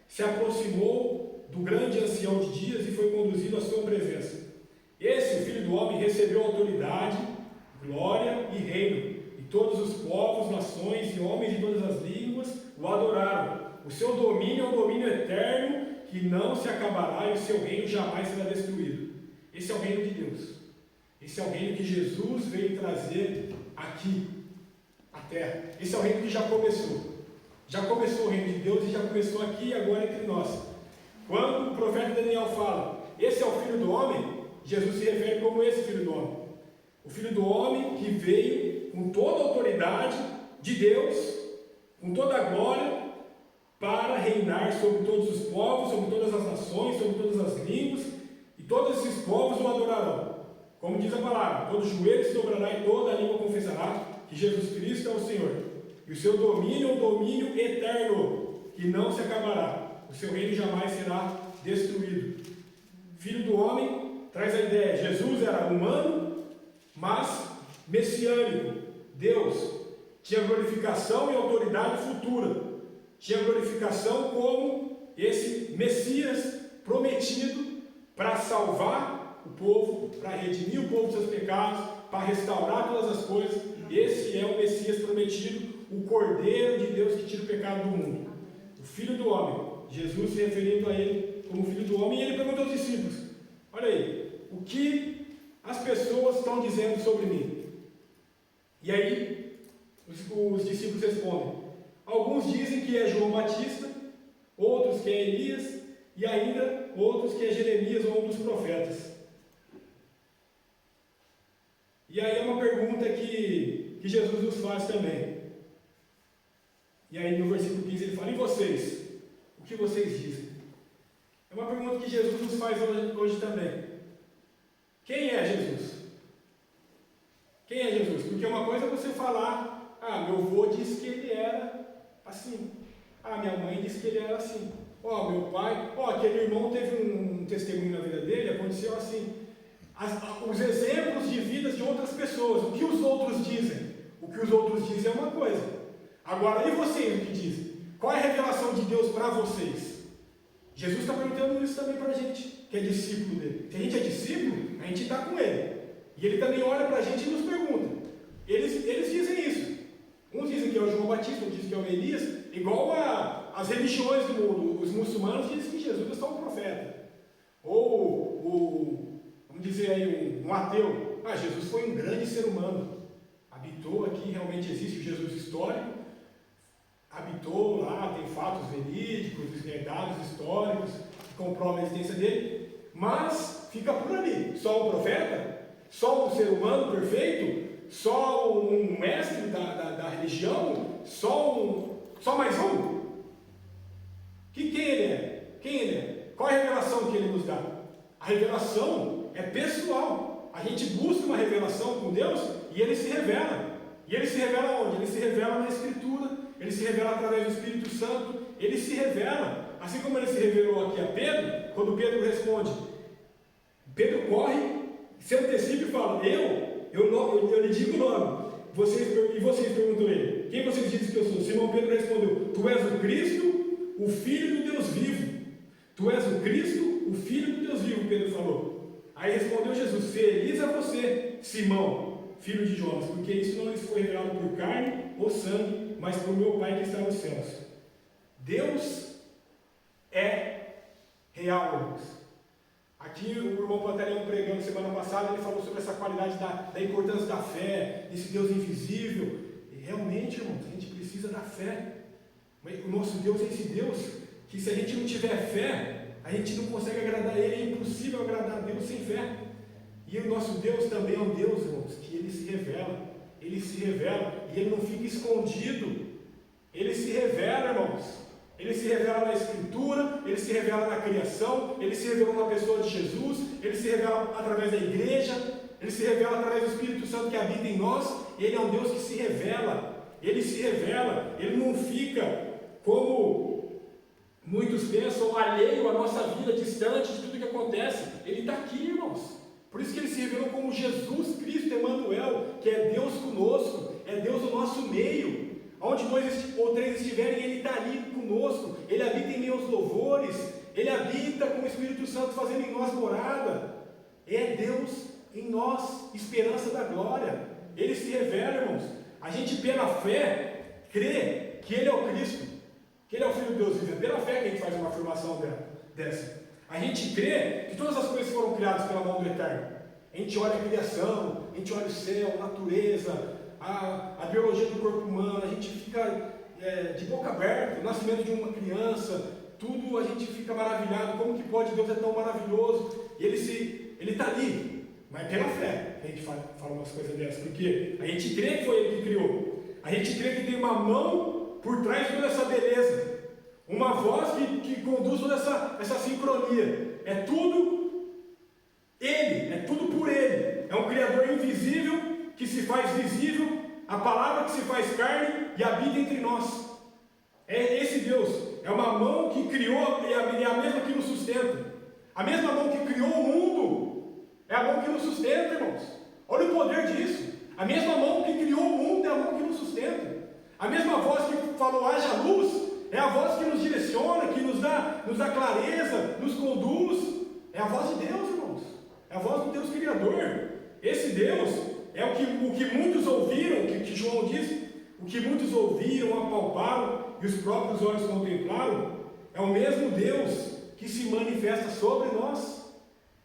se aproximou do grande ancião de dias e foi conduzido à sua presença. Esse, o Filho do Homem, recebeu autoridade, glória e reino, e todos os povos, nações e homens de todas as línguas o adoraram. O seu domínio é um domínio eterno que não se acabará, e o seu reino jamais será destruído. Esse é o reino de Deus. Esse é o reino que Jesus veio trazer aqui, à terra. Esse é o reino que já começou. Já começou o reino de Deus e já começou aqui e agora entre nós. Quando o profeta Daniel fala, esse é o Filho do Homem, Jesus se refere como esse Filho do Homem. O Filho do Homem que veio com toda a autoridade de Deus, com toda a glória, para reinar sobre todos os povos, sobre todas as nações, sobre todas as línguas, e todos esses povos o adorarão. Como diz a palavra, todo joelho se dobrará e toda a língua confessará que Jesus Cristo é o Senhor. E o seu domínio é um domínio eterno, que não se acabará. O seu reino jamais será destruído. Filho do Homem traz a ideia, Jesus era humano, mas messiânico. Deus tinha glorificação e autoridade futura. Tinha glorificação como esse Messias prometido para salvar o povo, para redimir o povo dos seus pecados, para restaurar todas as coisas. Esse é o Messias prometido. prometido, o Cordeiro de Deus que tira o pecado do mundo. O Filho do Homem. Jesus se referindo a ele como Filho do Homem. E ele pergunta aos discípulos: olha aí, o que as pessoas estão dizendo sobre mim? E aí, os discípulos respondem: alguns dizem que é João Batista, outros que é Elias, e ainda outros que é Jeremias ou um dos profetas. E aí é uma pergunta que Jesus nos faz também. E aí no versículo 15 ele fala: e vocês? O que vocês dizem? É uma pergunta que Jesus nos faz hoje também. Quem é Jesus? Quem é Jesus? Porque uma coisa é você falar: ah, meu avô disse que ele era assim. Ah, minha mãe disse que ele era assim. Ó, meu pai, aquele irmão teve um testemunho na vida dele, aconteceu assim. Os exemplos de vidas de outras pessoas, o que os outros dizem? O que os outros dizem é uma coisa. Agora, e vocês, o que dizem? Qual é a revelação de Deus para vocês? Jesus está perguntando isso também para a gente, que é discípulo dele. Se a gente é discípulo, a gente está com ele. E ele também olha para a gente e nos pergunta. Eles dizem isso. Uns dizem que é o João Batista, outros dizem que é o Elias, igual as religiões do mundo. Os muçulmanos dizem que Jesus é só um profeta. Ou vamos dizer aí, um ateu: ah, Jesus foi um grande ser humano, habitou aqui, realmente existe o Jesus histórico, habitou lá, tem fatos verídicos, dados históricos que comprovam a existência dele, mas fica por ali. Só um profeta? Só um ser humano perfeito? Só um mestre da religião? Só mais um? Quem ele é? Quem ele é? Qual é a revelação que ele nos dá? A revelação é pessoal. A gente busca uma revelação com Deus e ele se revela. E ele se revela onde? Ele se revela na Escritura, ele se revela através do Espírito Santo, ele se revela. Assim como ele se revelou aqui a Pedro, quando Pedro responde, Pedro corre, se antecipa e fala: eu lhe digo o nome. E vocês perguntam ele: quem vocês dizem que eu sou? Simão Pedro respondeu: tu és o Cristo, o Filho do Deus vivo. Tu és o Cristo, o Filho do Deus vivo, Pedro falou. Aí respondeu Jesus: feliz é você, Simão, filho de Jonas, porque isso não lhes foi revelado por carne ou sangue, mas por meu Pai que está nos céus. Deus é real, irmãos. Aqui o irmão Pantaleão pregando semana passada, ele falou sobre essa qualidade da importância da fé, desse Deus invisível. E realmente, irmãos, a gente precisa da fé. O nosso Deus é esse Deus que, se a gente não tiver fé, a gente não consegue agradar Ele. É impossível agradar a Deus sem fé. E o nosso Deus também é um Deus, irmãos, que Ele se revela. Ele se revela e Ele não fica escondido. Ele se revela, irmãos. Ele se revela na Escritura, Ele se revela na criação, Ele se revelou na pessoa de Jesus, Ele se revela através da igreja, Ele se revela através do Espírito Santo que habita em nós. Ele é um Deus que se revela. Ele se revela. Ele não fica, como muitos pensam, alheio à nossa vida, distante de tudo que acontece. Ele está aqui, irmãos. Por isso que Ele se revelou como Jesus Cristo Emanuel, que é Deus conosco, é Deus no nosso meio. Onde 2 ou 3 estiverem, Ele está ali conosco. Ele habita em meus louvores. Ele habita com o Espírito Santo fazendo em nós morada. É Deus em nós, esperança da glória. Ele se revela, irmãos. A gente, pela fé, crê que Ele é o Cristo, que Ele é o Filho de Deus vivo. É pela fé que a gente faz uma afirmação dessa. A gente crê que todas as coisas foram criadas pela mão do Eterno. A gente olha a criação, a gente olha o céu, a natureza, a biologia do corpo humano, a gente fica de boca aberta, o nascimento de uma criança, tudo a gente fica maravilhado. Como que pode? Deus é tão maravilhoso. E Ele está ali, mas pela fé a gente fala umas coisas dessas, porque a gente crê que foi Ele que criou, a gente crê que tem uma mão por trás de toda essa beleza, uma voz que conduz toda essa sincronia. É tudo Ele, é tudo por Ele. É um Criador invisível que se faz visível, a palavra que se faz carne e habita entre nós. É esse Deus. É uma mão que criou, é a mesma que nos sustenta. A mesma mão que criou o mundo é a mão que nos sustenta, irmãos. Olha o poder disso. A mesma mão que criou o mundo é a mão que nos sustenta. A mesma voz que falou haja luz é a voz que nos direciona, que nos dá clareza, nos conduz. É a voz de Deus, irmãos. É a voz do Deus Criador. Esse Deus é o que muitos ouviram, que João diz, o que muitos ouviram, apalparam e os próprios olhos contemplaram, é o mesmo Deus que se manifesta sobre nós,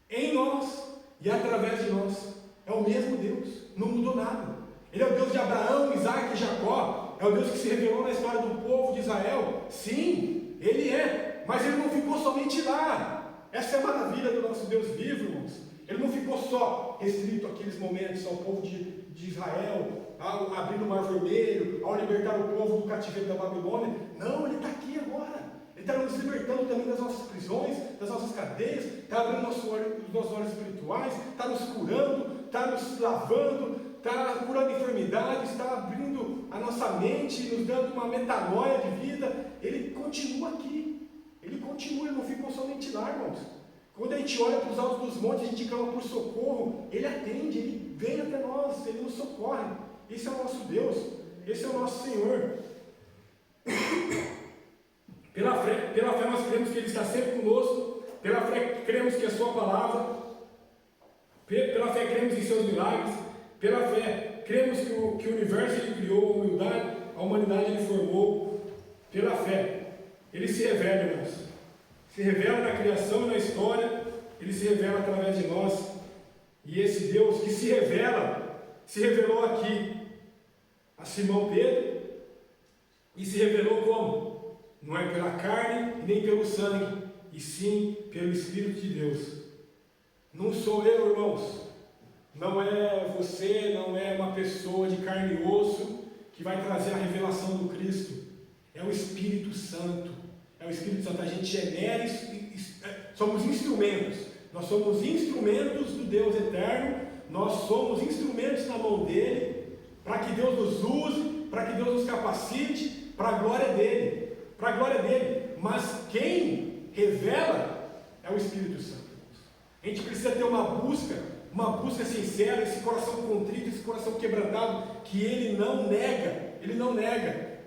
em nós e através de nós. É o mesmo Deus, não mudou nada. Ele é o Deus de Abraão, Isaac e Jacó, é o Deus que se revelou na história do povo de Israel. Sim, Ele é, mas Ele não ficou somente lá. Essa é a maravilha do nosso Deus vivo, irmãos. Ele não ficou só restrito àqueles momentos ao povo de Israel, ao abrir o Mar Vermelho, ao libertar o povo do cativeiro da Babilônia. Não, Ele está aqui agora. Ele está nos libertando também das nossas prisões, das nossas cadeias, está abrindo os nossos olhos espirituais, está nos curando, está nos lavando, está curando enfermidades, está abrindo a nossa mente, nos dando uma metanoia de vida. Ele continua aqui, Ele continua, Ele não ficou somente lá, irmãos. Quando a gente olha para os altos dos montes, a gente clama por socorro, Ele atende, Ele vem até nós, Ele nos socorre. Esse é o nosso Deus, esse é o nosso Senhor. Pela fé nós cremos que Ele está sempre conosco, pela fé cremos que a Sua palavra, pela fé cremos em Seus milagres, pela fé cremos que o universo Ele criou, a humanidade Ele formou, pela fé Ele se revela, irmãos, se revela na criação e na história, Ele se revela através de nós, e esse Deus que se revelou aqui a Simão Pedro, e se revelou como? Não é pela carne e nem pelo sangue, e sim pelo Espírito de Deus. Não sou eu, irmãos, não é você, não é uma pessoa de carne e osso que vai trazer a revelação do Cristo, é o Espírito Santo. É o Espírito Santo. A gente somos instrumentos, nós somos instrumentos do Deus eterno, nós somos instrumentos na mão dele, para que Deus nos use, para que Deus nos capacite, para a glória dele. Para a glória dele, mas quem revela é o Espírito Santo. A gente precisa ter uma busca sincera, esse coração contrito, esse coração quebrantado, que Ele não nega,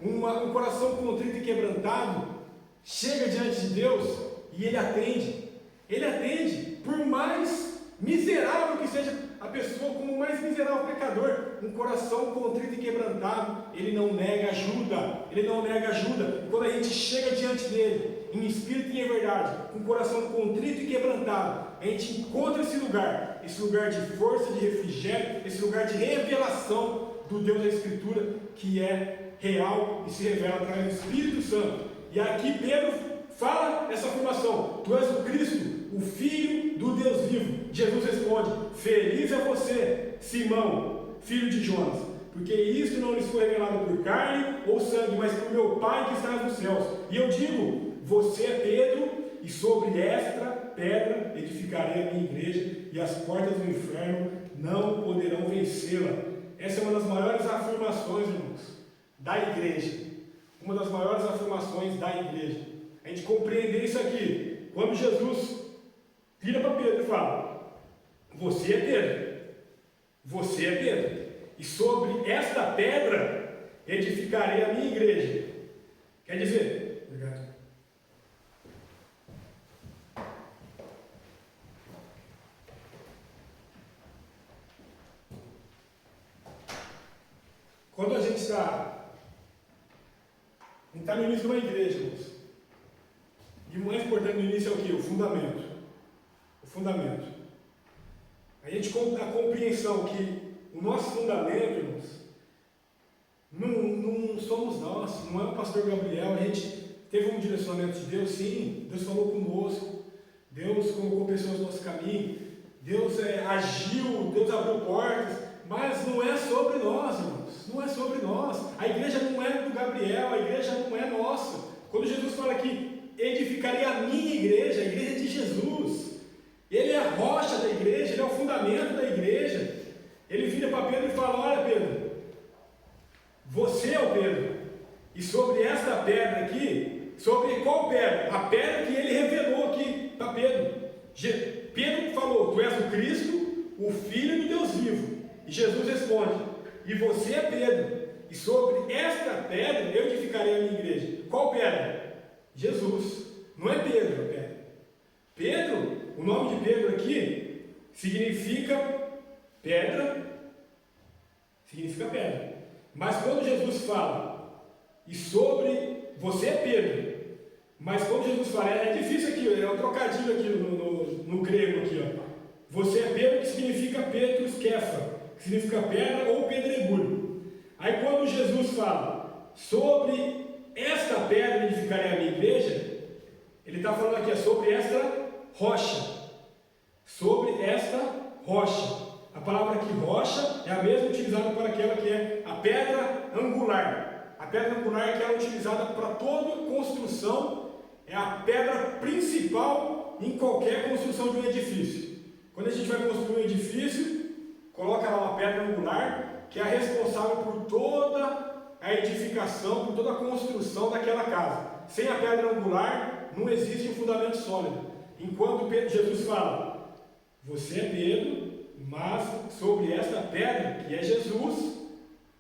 um coração contrito e quebrantado, chega diante de Deus e Ele atende, por mais miserável que seja a pessoa, como o mais miserável pecador, um coração contrito e quebrantado, Ele não nega ajuda. Quando a gente chega diante dele, em espírito e em verdade, com o coração contrito e quebrantado, a gente encontra esse lugar de força, de refrigério, esse lugar de revelação do Deus da Escritura, que é real e se revela através do Espírito Santo. E aqui Pedro fala essa afirmação: Tu és o Cristo, o Filho do Deus vivo. Jesus responde: Feliz é você, Simão, filho de Jonas, porque isto não lhes foi revelado por carne ou sangue, mas por meu Pai que está nos céus. E eu digo: você é Pedro, e sobre esta pedra edificarei a minha igreja, e as portas do inferno não poderão vencê-la. Essa é uma das maiores afirmações, irmãos, da igreja. Uma das maiores afirmações da igreja. A gente compreender isso aqui, quando Jesus vira para Pedro e fala: Você é Pedro, e sobre esta pedra edificarei a minha igreja. Quer dizer, obrigado. Quando a gente está no início de uma igreja, irmãos, e o mais importante no início é o que? O fundamento. A compreensão que o nosso fundamento, irmãos, não somos nós, não é o pastor Gabriel. A gente teve um direcionamento de Deus, sim, Deus falou conosco, Deus colocou pessoas no nosso caminho, Deus agiu, Deus abriu portas, mas não é sobre nós, irmãos, não é sobre nós. A igreja não é do Gabriel, a igreja não é nossa. Quando Jesus fala que edificarei a minha igreja, a igreja é de Jesus. Ele é a rocha da igreja, Ele é o fundamento da igreja. Ele vira para Pedro e fala: Olha, Pedro, você é o Pedro, e sobre esta pedra aqui, sobre qual pedra? A pedra que Ele revelou aqui para Pedro. Pedro falou: Tu és o Cristo, o Filho do Deus vivo. E Jesus responde: E você é Pedro, e sobre esta pedra eu edificarei a minha igreja. Qual pedra? Jesus. Não é Pedro a pedra. Pedro, o nome de Pedro aqui significa pedra. Mas quando Jesus fala, e sobre, você é Pedro, mas quando Jesus fala, é difícil aqui, é um trocadilho aqui no grego aqui, ó. Você é Pedro, que significa Petrus Kefa, que significa pedra ou pedregulho. Aí quando Jesus fala, sobre esta pedra edificarei a minha igreja, ele está falando aqui, é sobre esta rocha. Sobre esta rocha. A palavra aqui, rocha, é a mesma utilizada para aquela que é a pedra angular. A pedra angular é aquela utilizada para toda construção, é a pedra principal em qualquer construção de um edifício. Quando a gente vai construir um edifício, coloca lá uma pedra angular, que é a responsável por toda a edificação, por toda a construção daquela casa. Sem a pedra angular, não existe um fundamento sólido. Enquanto Jesus fala, você é Pedro, mas sobre esta pedra, que é Jesus,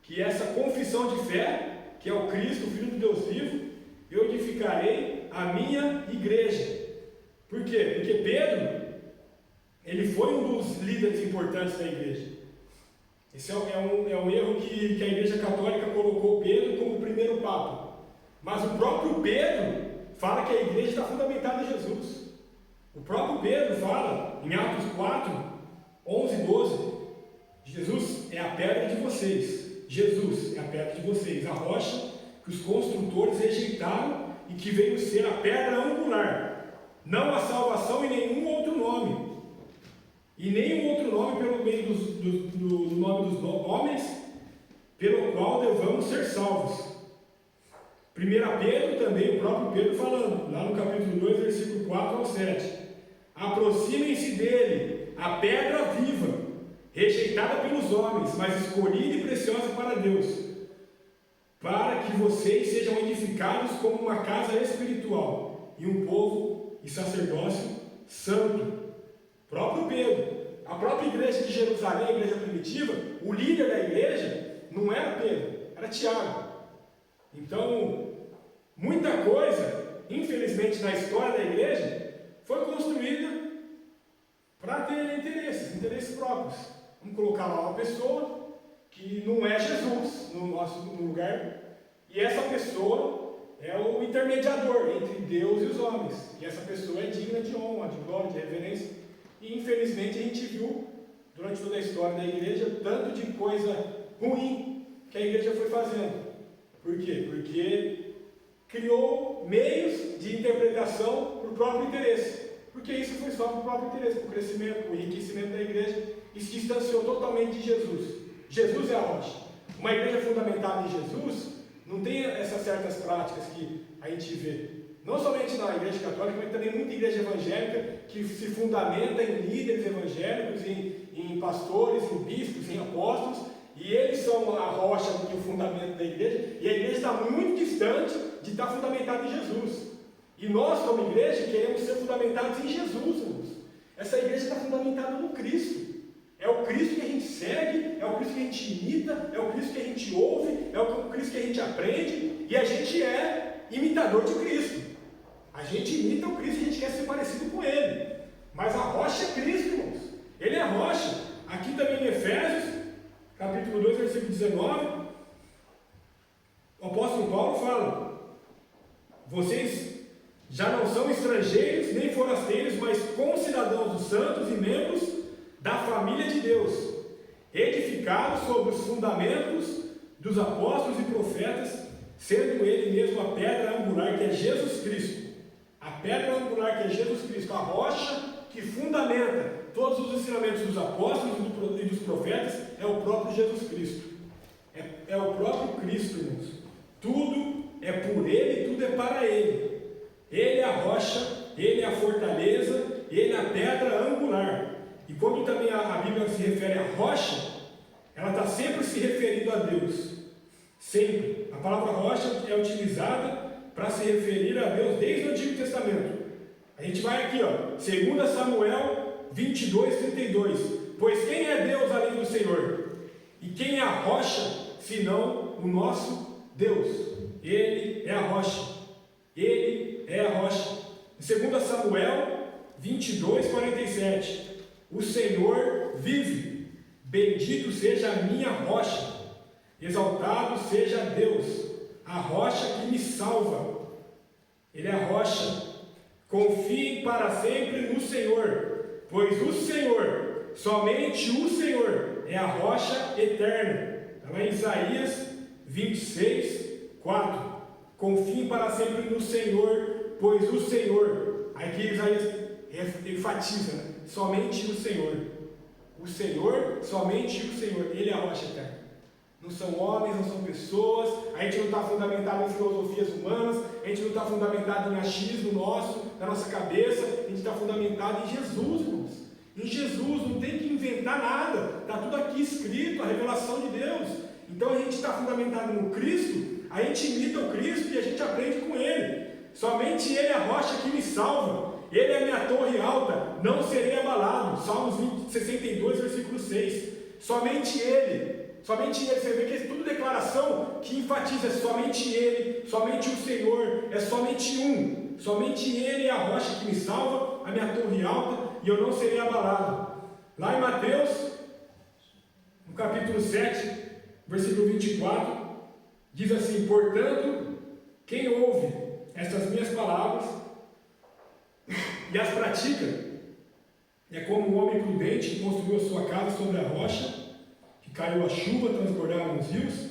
que é essa confissão de fé, que é o Cristo, o Filho de Deus vivo, eu edificarei a minha igreja. Por quê? Porque Pedro, ele foi um dos líderes importantes da igreja. Esse é um erro que a Igreja Católica colocou Pedro como o primeiro Papa. Mas o próprio Pedro fala que a igreja está fundamentada em Jesus. O próprio Pedro fala, em Atos 4, 11 e 12, Jesus é a pedra de vocês. Jesus é a pedra de vocês, a rocha que os construtores rejeitaram e que veio ser a pedra angular. Não há salvação em nenhum outro nome. E nenhum outro nome pelo meio do nome dos homens, pelo qual devamos ser salvos. 1 Pedro também, o próprio Pedro falando, lá no capítulo 2, versículo 4 ao 7. Aproximem-se dele, a pedra viva, rejeitada pelos homens, mas escolhida e preciosa para Deus, para que vocês sejam edificados como uma casa espiritual, e um povo e sacerdócio santo. Próprio Pedro, a própria igreja de Jerusalém, a igreja primitiva, o líder da igreja não era Pedro, era Tiago. Então, muita coisa, infelizmente, na história da igreja, foi construída para ter interesses próprios. Vamos colocar lá uma pessoa que não é Jesus no lugar, e essa pessoa é o intermediador entre Deus e os homens, e essa pessoa é digna de honra, de glória, de reverência. E infelizmente a gente viu, durante toda a história da igreja, tanto de coisa ruim que a igreja foi fazendo. Por quê? Porque criou meios de interpretação para o próprio interesse. Porque isso foi só para o próprio interesse, para o crescimento, para o enriquecimento da igreja, e se distanciou totalmente de Jesus. Jesus é a rocha. Uma igreja fundamentada em Jesus não tem essas certas práticas que a gente vê. Não somente na igreja católica, mas também muita igreja evangélica que se fundamenta em líderes evangélicos, em pastores, em bispos, em apóstolos, e eles são a rocha e o fundamento da igreja, e a igreja está muito distante de estar fundamentada em Jesus. E nós, como igreja, queremos ser fundamentados em Jesus, irmãos. Essa igreja está fundamentada no Cristo. É o Cristo que a gente segue, é o Cristo que a gente imita, é o Cristo que a gente ouve, é o Cristo que a gente aprende, e a gente é imitador de Cristo. A gente imita o Cristo e a gente quer ser parecido com Ele. Mas a rocha é Cristo, irmãos. Ele é a rocha. Aqui também em Efésios, capítulo 2, versículo 19, o apóstolo Paulo fala: vocês já não são estrangeiros nem forasteiros, mas concidadãos dos santos e membros da família de Deus, edificados sobre os fundamentos dos apóstolos e profetas, sendo ele mesmo a pedra angular que é Jesus Cristo. A pedra angular que é Jesus Cristo, a rocha que fundamenta todos os ensinamentos dos apóstolos e dos profetas, é o próprio Jesus Cristo. É o próprio Cristo, irmãos. Tudo é por Ele, tudo é para Ele. Ele é a rocha, Ele é a fortaleza, Ele é a pedra angular. E quando também a Bíblia se refere à rocha, ela está sempre se referindo a Deus. Sempre. A palavra rocha é utilizada para se referir a Deus desde o Antigo Testamento. A gente vai aqui, ó, 2 Samuel 22, 32. Pois quem é Deus além do Senhor? E quem é a rocha, senão o nosso Deus? Ele é a rocha. Ele é a rocha. 2 Samuel 22, 47. O Senhor vive, bendito seja a minha rocha, Exaltado seja Deus, a rocha que me salva. Ele é a rocha. Confiem para sempre no Senhor, pois o Senhor, somente o Senhor, é a rocha eterna. Está lá em Isaías 26, 4. Confiem para sempre no Senhor, pois o Senhor. Aqui Isaías enfatiza, né? Somente o Senhor. O Senhor, somente o Senhor. Ele é a rocha eterna. Não são homens, não são pessoas. A gente não está fundamentado em filosofias humanas. A gente não está fundamentado em achismo nosso, na nossa cabeça. A gente está fundamentado em Jesus, irmãos. Em Jesus, não tem que inventar nada. Está tudo aqui escrito, a revelação de Deus. Então a gente está fundamentado no Cristo. A gente imita o Cristo e a gente aprende com Ele. Somente Ele é a rocha que me salva. Ele é a minha torre alta, não serei abalado. Salmos 62, versículo 6. Somente Ele. Somente Ele, você vê que é tudo declaração que enfatiza somente Ele, somente o Senhor, é somente um. Somente Ele é a rocha que me salva, a minha torre alta, e eu não serei abalado. Lá em Mateus, no capítulo 7, versículo 24, diz assim: portanto, quem ouve estas minhas palavras e as pratica, é como um homem prudente que construiu a sua casa sobre a rocha. Caiu a chuva, transbordaram os rios,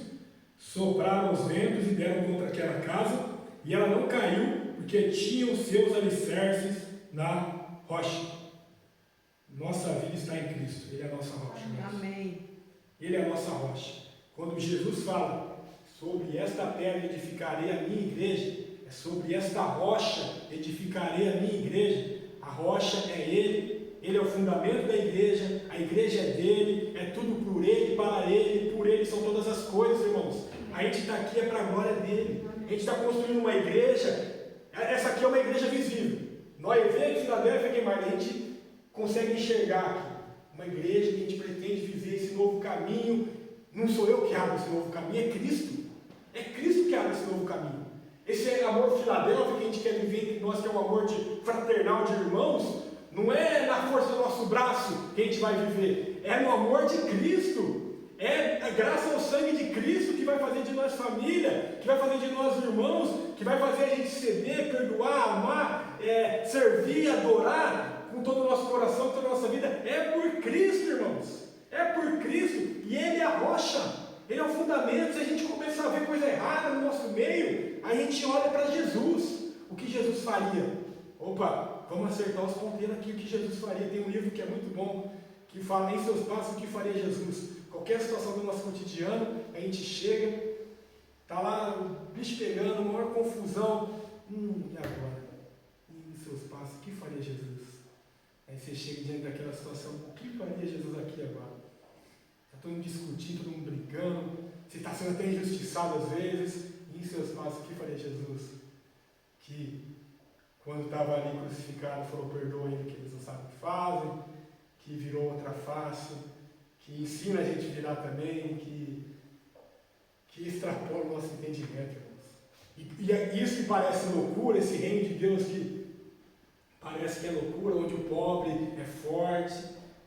sopraram os ventos e deram contra aquela casa, e ela não caiu, porque tinha os seus alicerces na rocha. Nossa vida está em Cristo, Ele é a nossa rocha. Amém. Ele é a nossa rocha. Quando Jesus fala, sobre esta pedra edificarei a minha igreja, é sobre esta rocha edificarei a minha igreja. A rocha é Ele. Ele é o fundamento da igreja, a igreja é dele, é tudo por ele, para ele, por ele são todas as coisas, irmãos. A gente está aqui é para a glória dele. A gente está construindo uma igreja, essa aqui é uma igreja visível. Nós, Evento, Filadélfia, quem mais? A gente consegue enxergar aqui uma igreja que a gente pretende viver esse novo caminho. Não sou eu que abro esse novo caminho, é Cristo. É Cristo que abre esse novo caminho. Esse amor Filadélfia que a gente quer viver entre nós, que é um amor fraternal de irmãos. Não é na força do nosso braço que a gente vai viver, é no amor de Cristo, é graças ao sangue de Cristo que vai fazer de nós família, que vai fazer de nós irmãos, que vai fazer a gente ceder, perdoar, amar, servir, adorar com todo o nosso coração, com toda a nossa vida. É por Cristo, irmãos, é por Cristo, e Ele é a rocha, Ele é o fundamento. Se a gente começar a ver coisa errada no nosso meio, a gente olha para Jesus, o que Jesus faria. Opa, vamos acertar os ponteiros aqui, o que Jesus faria. Tem um livro que é muito bom, que fala em seus passos o que faria Jesus. Qualquer situação do nosso cotidiano, a gente chega, está lá o bicho pegando, maior confusão. E agora? Em seus passos, o que faria Jesus? Aí você chega diante daquela situação, o que faria Jesus aqui agora? Está todo mundo discutindo, todo mundo brigando, você está sendo até injustiçado às vezes. E em seus passos, o que faria Jesus? Que quando estava ali crucificado, falou: perdoa ele que eles não sabem o que fazem, que virou outra face, que ensina a gente a virar também, que extrapola o nosso entendimento, irmãos. E isso que parece loucura, esse reino de Deus que parece que é loucura, onde o pobre é forte,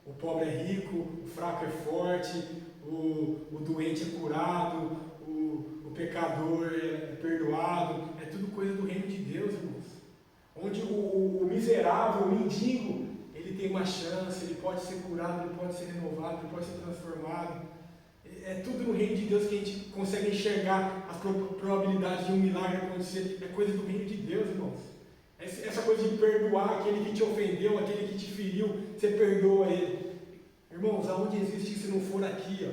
o pobre é rico, o fraco é forte, o doente é curado, o pecador é perdoado, é tudo coisa do reino de Deus, irmãos. Onde o miserável, o mendigo, ele tem uma chance, ele pode ser curado, ele pode ser renovado, ele pode ser transformado. É tudo no reino de Deus que a gente consegue enxergar as probabilidades de um milagre acontecer. É coisa do reino de Deus, irmãos. Essa coisa de perdoar aquele que te ofendeu, aquele que te feriu, você perdoa ele. Irmãos, aonde existe isso se não for aqui?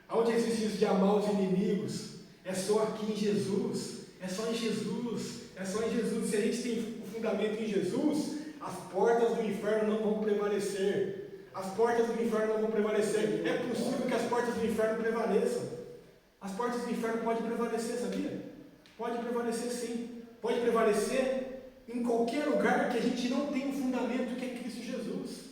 Aonde existe isso de amar os inimigos? É só aqui em Jesus. É só em Jesus. É só em Jesus. Se a gente tem fundamento em Jesus, as portas do inferno não vão prevalecer. As portas do inferno não vão prevalecer. É possível que as portas do inferno prevaleçam. As portas do inferno podem prevalecer, sabia? Pode prevalecer sim. Pode prevalecer em qualquer lugar que a gente não tem um fundamento que é Cristo Jesus.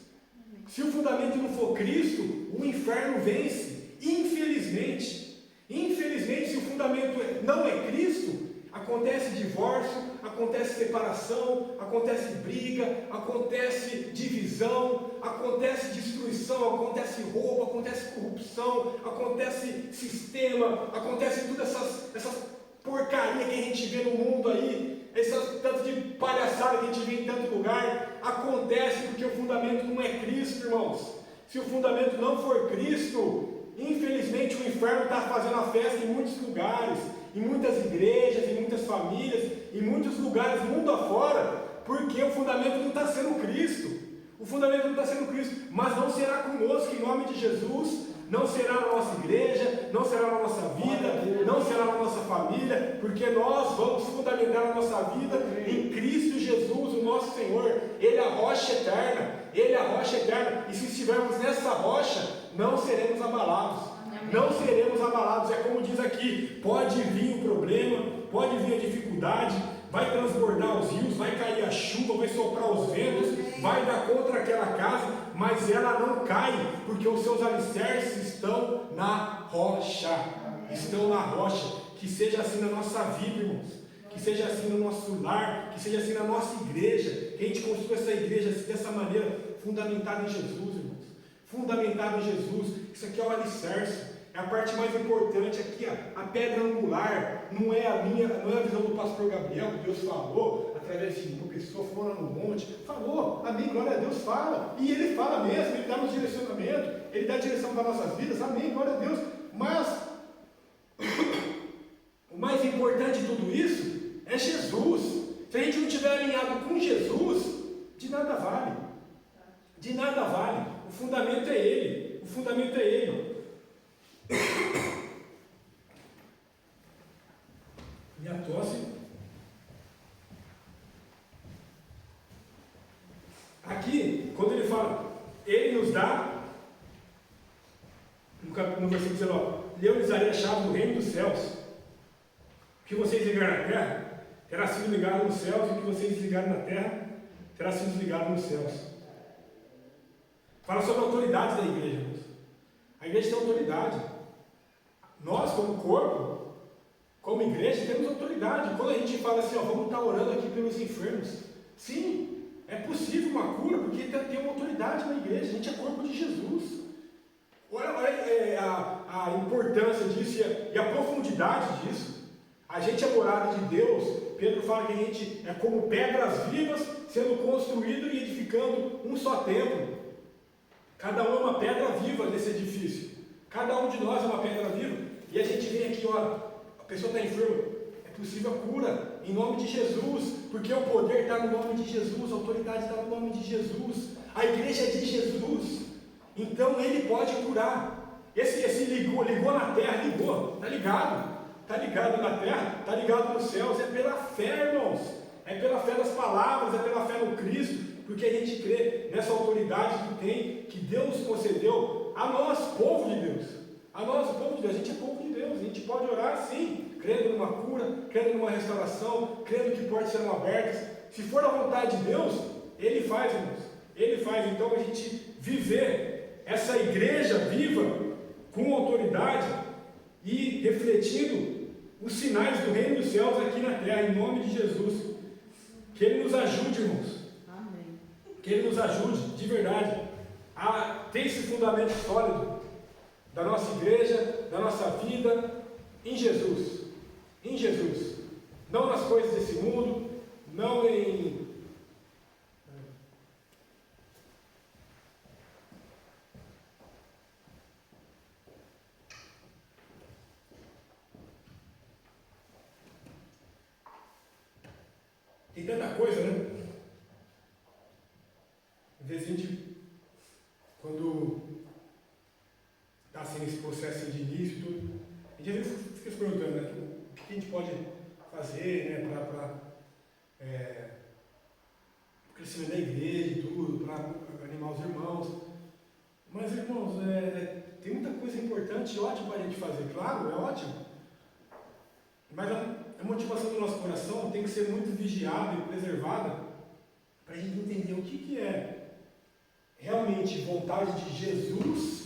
Se o fundamento não for Cristo, o inferno vence. Infelizmente, se o fundamento não é Cristo, Acontece divórcio, acontece separação, acontece briga, acontece divisão, acontece destruição, acontece roubo, acontece corrupção, acontece sistema, acontece todas essas porcaria que a gente vê no mundo aí, tanto de palhaçada que a gente vê em tanto lugar. Acontece porque o fundamento não é Cristo, irmãos. Se o fundamento não for Cristo, infelizmente o inferno está fazendo a festa em muitos lugares, em muitas igrejas, em muitas famílias, em muitos lugares, mundo afora, porque o fundamento não está sendo Cristo. O fundamento não está sendo Cristo, mas não será conosco em nome de Jesus, não será na nossa igreja, não será na nossa vida, não será na nossa família, porque nós vamos fundamentar a nossa vida em Cristo Jesus, o nosso Senhor. Ele é a rocha eterna, Ele é a rocha eterna, e se estivermos nessa rocha, não seremos abalados. Não seremos abalados. É como diz aqui, pode vir o problema, pode vir a dificuldade, vai transbordar os rios, vai cair a chuva, vai soprar os ventos, vai dar contra aquela casa, mas ela não cai, porque os seus alicerces estão na rocha. Estão na rocha. Que seja assim na nossa vida, irmãos. Que seja assim no nosso lar, que seja assim na nossa igreja, que a gente construa essa igreja dessa maneira, fundamentada em Jesus, irmãos. Fundamentado em Jesus. Isso aqui é o alicerce. É a parte mais importante aqui, ó, a pedra angular. Não é a visão do pastor Gabriel, que Deus falou, através de uma pessoa falou lá no monte. Falou, amém, glória a Deus, fala. E Ele fala mesmo, Ele dá nos direcionamento, Ele dá a direção para nossas vidas, amém, glória a Deus. Mas o mais importante de tudo isso é Jesus. Se a gente não estiver alinhado com Jesus, de nada vale. De nada vale. O fundamento é Ele. O fundamento é Ele. Minha tosse. Aqui, quando ele fala, Ele nos dá, no versículo 19, eu lhes darei a chave do reino dos céus. O que vocês ligarem na terra, terá sido ligado nos céus, e o que vocês ligarem na terra, terá sido ligado nos céus. Fala sobre a autoridade da igreja, irmãos. A igreja tem autoridade. Nós, como corpo, como igreja, temos autoridade. Quando a gente fala assim, ó, vamos estar orando aqui pelos enfermos. Sim, é possível uma cura, porque tem uma autoridade na igreja. A gente é corpo de Jesus. Olha a importância disso e a profundidade disso. A gente é morada de Deus. Pedro fala que a gente é como pedras vivas sendo construído e edificando um só templo. Cada um é uma pedra viva desse edifício. Cada um de nós é uma pedra viva. E a gente vem aqui, ó, a pessoa está enferma, é possível a cura, em nome de Jesus, porque o poder está no nome de Jesus, a autoridade está no nome de Jesus, a igreja é de Jesus, então Ele pode curar. Esse ligou na terra, está ligado na terra, está ligado nos céus, é pela fé, irmãos, é pela fé das palavras, é pela fé no Cristo, porque a gente crê nessa autoridade que Deus concedeu a nós, povo de Deus. A nós, o povo de Deus, a gente é povo de Deus, a gente pode orar sim, crendo numa cura, crendo numa restauração, crendo que portas serão abertas. Se for a vontade de Deus, Ele faz, irmãos. Ele faz. Então a gente viver essa igreja viva, com autoridade e refletindo os sinais do reino dos céus aqui na terra, em nome de Jesus. Que Ele nos ajude, irmãos. Amém. Que Ele nos ajude, de verdade, a ter esse fundamento sólido da nossa igreja, da nossa vida, em Jesus. Em Jesus. Não nas coisas desse mundo, não em... Tem tanta coisa, né? Às vezes a gente, quando está assim nesse processo de início, tudo, a gente fica se perguntando, né, o que a gente pode fazer, né, para o crescimento da igreja e tudo, para animar os irmãos. Mas, irmãos, tem muita coisa importante e ótima para a gente fazer, claro, é ótimo. Mas a motivação do nosso coração tem que ser muito vigiada e preservada para a gente entender o que é realmente vontade de Jesus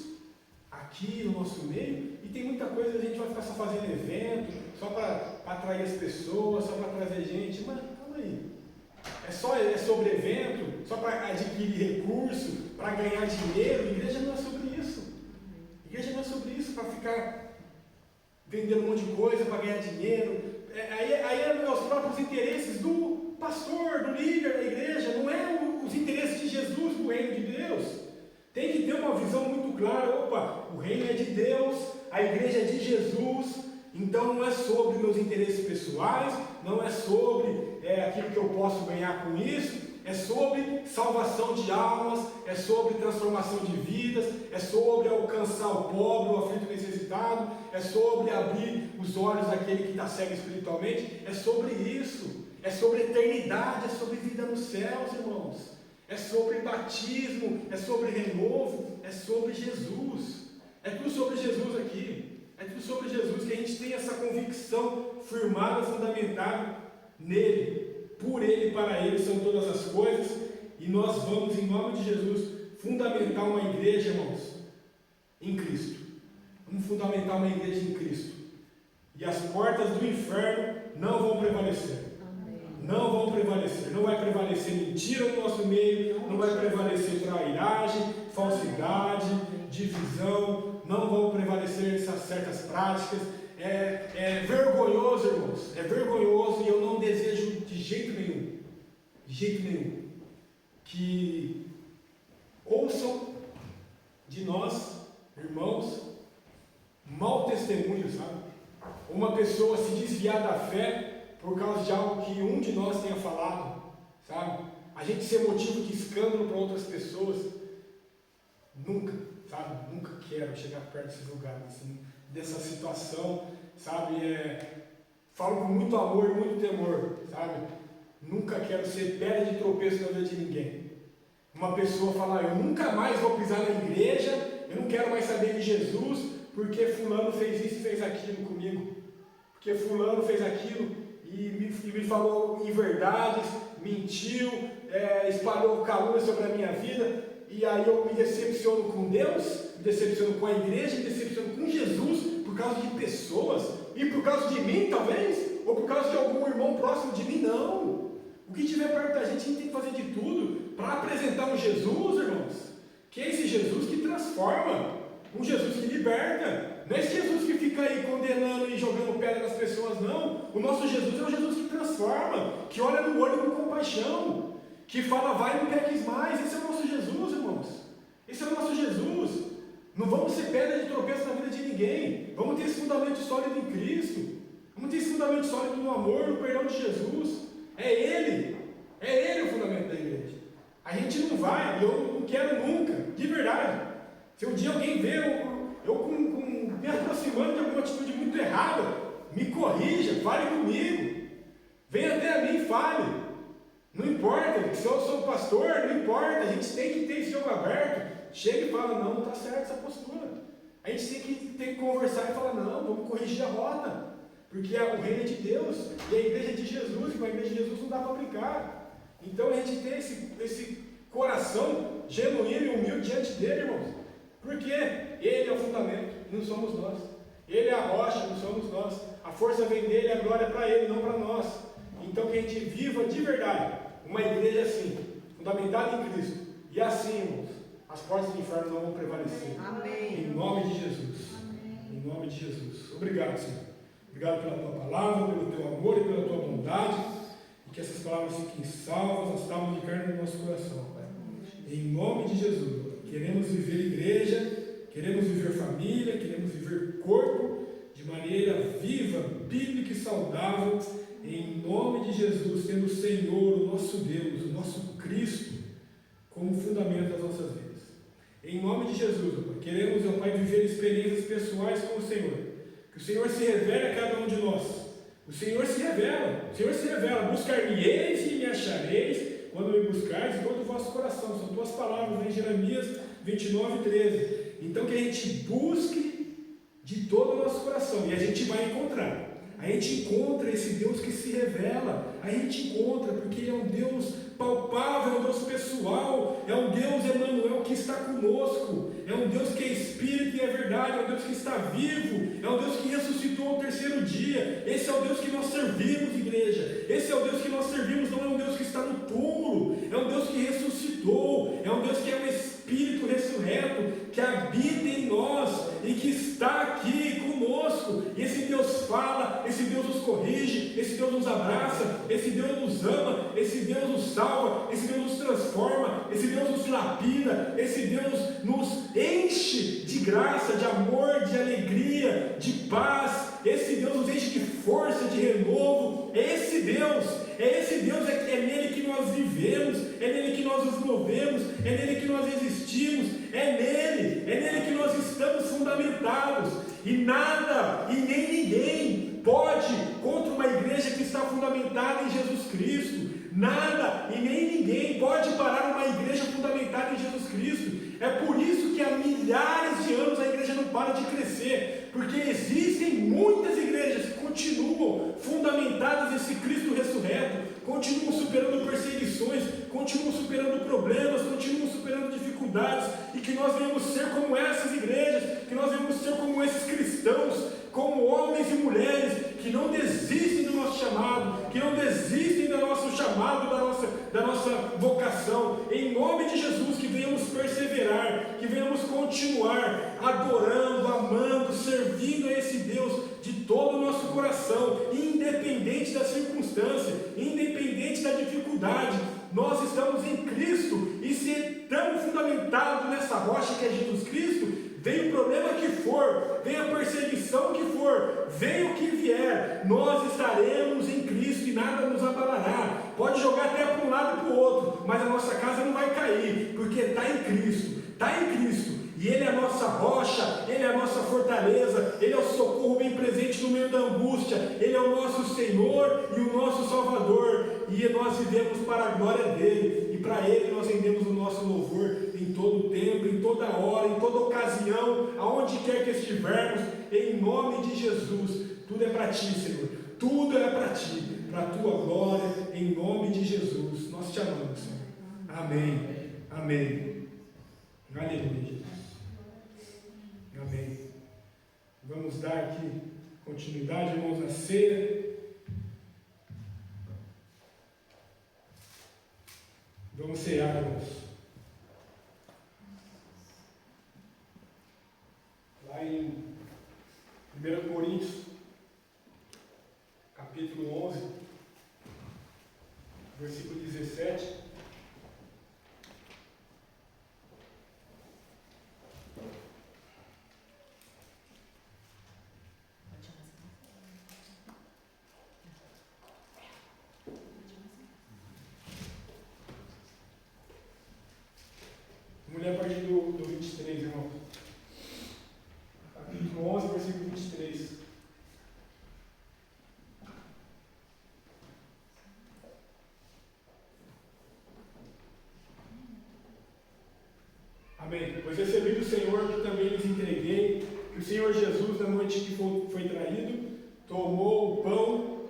aqui no nosso meio, e tem muita coisa que a gente vai ficar só fazendo evento, só para atrair as pessoas, só para trazer gente. Mas calma aí. É sobre evento, só para adquirir recurso, para ganhar dinheiro. Igreja não é sobre isso. Igreja não é sobre isso, para ficar vendendo um monte de coisa, para ganhar dinheiro. Aí é os próprios interesses do pastor, do líder da igreja, não é os interesses de Jesus, do reino de Deus. Tem que ter uma visão muito clara. Opa, o reino é de Deus, a igreja é de Jesus. Então não é sobre meus interesses pessoais, não é sobre aquilo que eu posso ganhar com isso, é sobre salvação de almas, é sobre transformação de vidas, é sobre alcançar o pobre, o aflito necessitado, é sobre abrir os olhos daquele que está cego espiritualmente, é sobre isso, é sobre eternidade, é sobre vida nos céus, irmãos, é sobre batismo, é sobre renovo, é sobre Jesus, é tudo sobre Jesus aqui. É tudo sobre Jesus, que a gente tem essa convicção firmada, fundamentada nele, por ele e para ele são todas as coisas, e nós vamos, em nome de Jesus, fundamentar uma igreja, irmãos, em Cristo. Vamos fundamentar uma igreja em Cristo. E as portas do inferno não vão prevalecer. Não vão prevalecer. Não vai prevalecer mentira no nosso meio, não vai prevalecer trairagem, falsidade, divisão. Não vão prevalecer essas certas práticas. É vergonhoso, irmãos. É vergonhoso, e eu não desejo de jeito nenhum, que ouçam de nós, irmãos, mau testemunho, sabe? Uma pessoa se desviar da fé por causa de algo que um de nós tenha falado, sabe? A gente ser motivo de escândalo para outras pessoas. Nunca, sabe? Nunca quero chegar perto desses lugares, assim, dessa situação, sabe? Falo com muito amor e muito temor, sabe? Nunca quero ser pedra de tropeço na vida de ninguém. Uma pessoa falar, eu nunca mais vou pisar na igreja, eu não quero mais saber de Jesus, porque fulano fez isso e fez aquilo comigo. Porque fulano fez aquilo e me falou inverdades, mentiu, espalhou calúnia sobre a minha vida, e aí eu me decepciono com Deus, me decepciono com a igreja, me decepciono com Jesus, por causa de pessoas, e por causa de mim talvez, ou por causa de algum irmão próximo de mim. Não. O que tiver perto da gente, a gente tem que fazer de tudo para apresentar um Jesus, irmãos, que é esse Jesus que transforma, um Jesus que liberta. Não é esse Jesus que fica aí condenando e jogando pedra nas pessoas, não. O nosso Jesus é um Jesus que transforma, que olha no olho com compaixão, que fala, vai e não peques mais. Esse é o nosso Jesus, irmãos. Esse é o nosso Jesus. Não vamos ser pedra de tropeço na vida de ninguém. Vamos ter esse fundamento sólido em Cristo. Vamos ter esse fundamento sólido no amor, no perdão de Jesus. É Ele o fundamento da igreja. A gente não vai, eu não quero nunca, de verdade. Se um dia alguém vê eu me aproximando de alguma atitude muito errada, me corrija, fale comigo. Venha até a mim e fale. Não importa, se eu sou pastor, não importa, a gente tem que ter esse jogo aberto. Chega e fala, não está certo essa postura. A gente tem que conversar e falar, não, vamos corrigir a rota. Porque o reino é de Deus, e a igreja é de Jesus, e com a igreja de Jesus não dá para brincar. Então a gente tem esse coração genuíno e humilde diante dele, irmãos. Porque ele é o fundamento, não somos nós. Ele é a rocha, não somos nós. A força vem dele, a glória é para ele, não para nós. Então que a gente viva de verdade uma igreja assim, fundamentada em Cristo. E assim, irmãos, as portas do inferno não vão prevalecer. Amém. Em nome de Jesus. Em nome de Jesus. Obrigado, Senhor. Obrigado pela tua palavra, pelo teu amor e pela tua bondade. E que essas palavras fiquem salvas, as tábuas de carne no nosso coração, Pai. Em nome de Jesus. Queremos viver igreja, queremos viver família, queremos viver corpo de maneira viva, bíblica e saudável. Em nome de Jesus, tendo o Senhor, o nosso Deus, o nosso Cristo, como fundamento das nossas vidas. Em nome de Jesus, ó Pai, queremos, ó Pai, viver experiências pessoais com o Senhor. Que o Senhor se revele a cada um de nós. O Senhor se revela. Buscar-me-eis e me achareis, quando me buscardes em todo o vosso coração. São tuas palavras, em Jeremias 29:13. Então que a gente busque de todo o nosso coração, e a gente vai encontrar. A gente encontra esse Deus que se revela, a gente encontra, porque Ele é um Deus palpável, é um Deus pessoal, é um Deus Emanuel que está conosco, é um Deus que é Espírito e é verdade, é um Deus que está vivo, é um Deus que ressuscitou ao terceiro dia. Esse é o Deus que nós servimos, igreja. Esse é o Deus que nós servimos, não é um Deus que está no túmulo, é um Deus que ressuscitou, é um Deus que é um Espírito ressurreto, que habita em nós e que está aqui conosco. E esse Deus fala, esse Deus nos corrige, esse Deus nos abraça, esse Deus nos ama, esse Deus nos salva, esse Deus nos transforma, esse Deus nos lapida, esse Deus nos enche de graça, de amor, de alegria, de paz. Esse Deus nos enche de força, de renovo. É esse Deus, é nele que nós vivemos, é nele que nós nos movemos, é nele que nós existimos, é nele que nós estamos fundamentados. E nada e nem ninguém pode contra uma igreja que está fundamentada em Jesus Cristo. Nada e nem ninguém pode parar uma igreja fundamentada em Jesus Cristo. É por isso que há milhares de anos a igreja não para de crescer, porque existem muitas igrejas que continuam fundamentadas nesse Cristo ressurreto, continuam superando perseguições, continuam superando problemas, continuam superando dificuldades, e que nós venhamos ser como essas igrejas, que nós venhamos ser como esses cristãos, como homens e mulheres que não desistem do nosso chamado, que não desistem do nosso chamado, da nossa vocação. Em nome de Jesus, que venhamos perseverar, que venhamos continuar adorando, amando, servindo a esse Deus de todo o nosso coração, independente da circunstância, independente da dificuldade. Nós estamos em Cristo, e se estamos fundamentados nessa rocha que é Jesus Cristo, vem o problema que for, vem a perseguição que for, vem o que vier, nós estaremos em Cristo e nada nos abalará. Pode jogar até para um lado e para o outro, mas a nossa casa não vai cair, porque está em Cristo, e Ele é a nossa rocha, Ele é a nossa fortaleza, Ele é o socorro bem presente no meio da angústia, Ele é o nosso Senhor e o nosso Salvador, e nós vivemos para a glória dEle, e para Ele nós rendemos o nosso louvor em todo o tempo, em toda hora, em toda ocasião, aonde quer que estivermos, em nome de Jesus. Tudo é para Ti, Senhor, tudo é para Ti, para a Tua glória, em nome de Jesus. Nós Te amamos, Senhor. Amém, amém, aleluia, Jesus. Amém. Vamos dar aqui continuidade, irmãos, na ceia. Vamos cear, irmãos. Lá em 1 Coríntios, capítulo 11, versículo 17. Mulher a partir do 23, irmão. Capítulo 11, versículo 23. Amém. Pois recebi do Senhor que também lhes entreguei, que o Senhor Jesus, na noite que foi traído, tomou o pão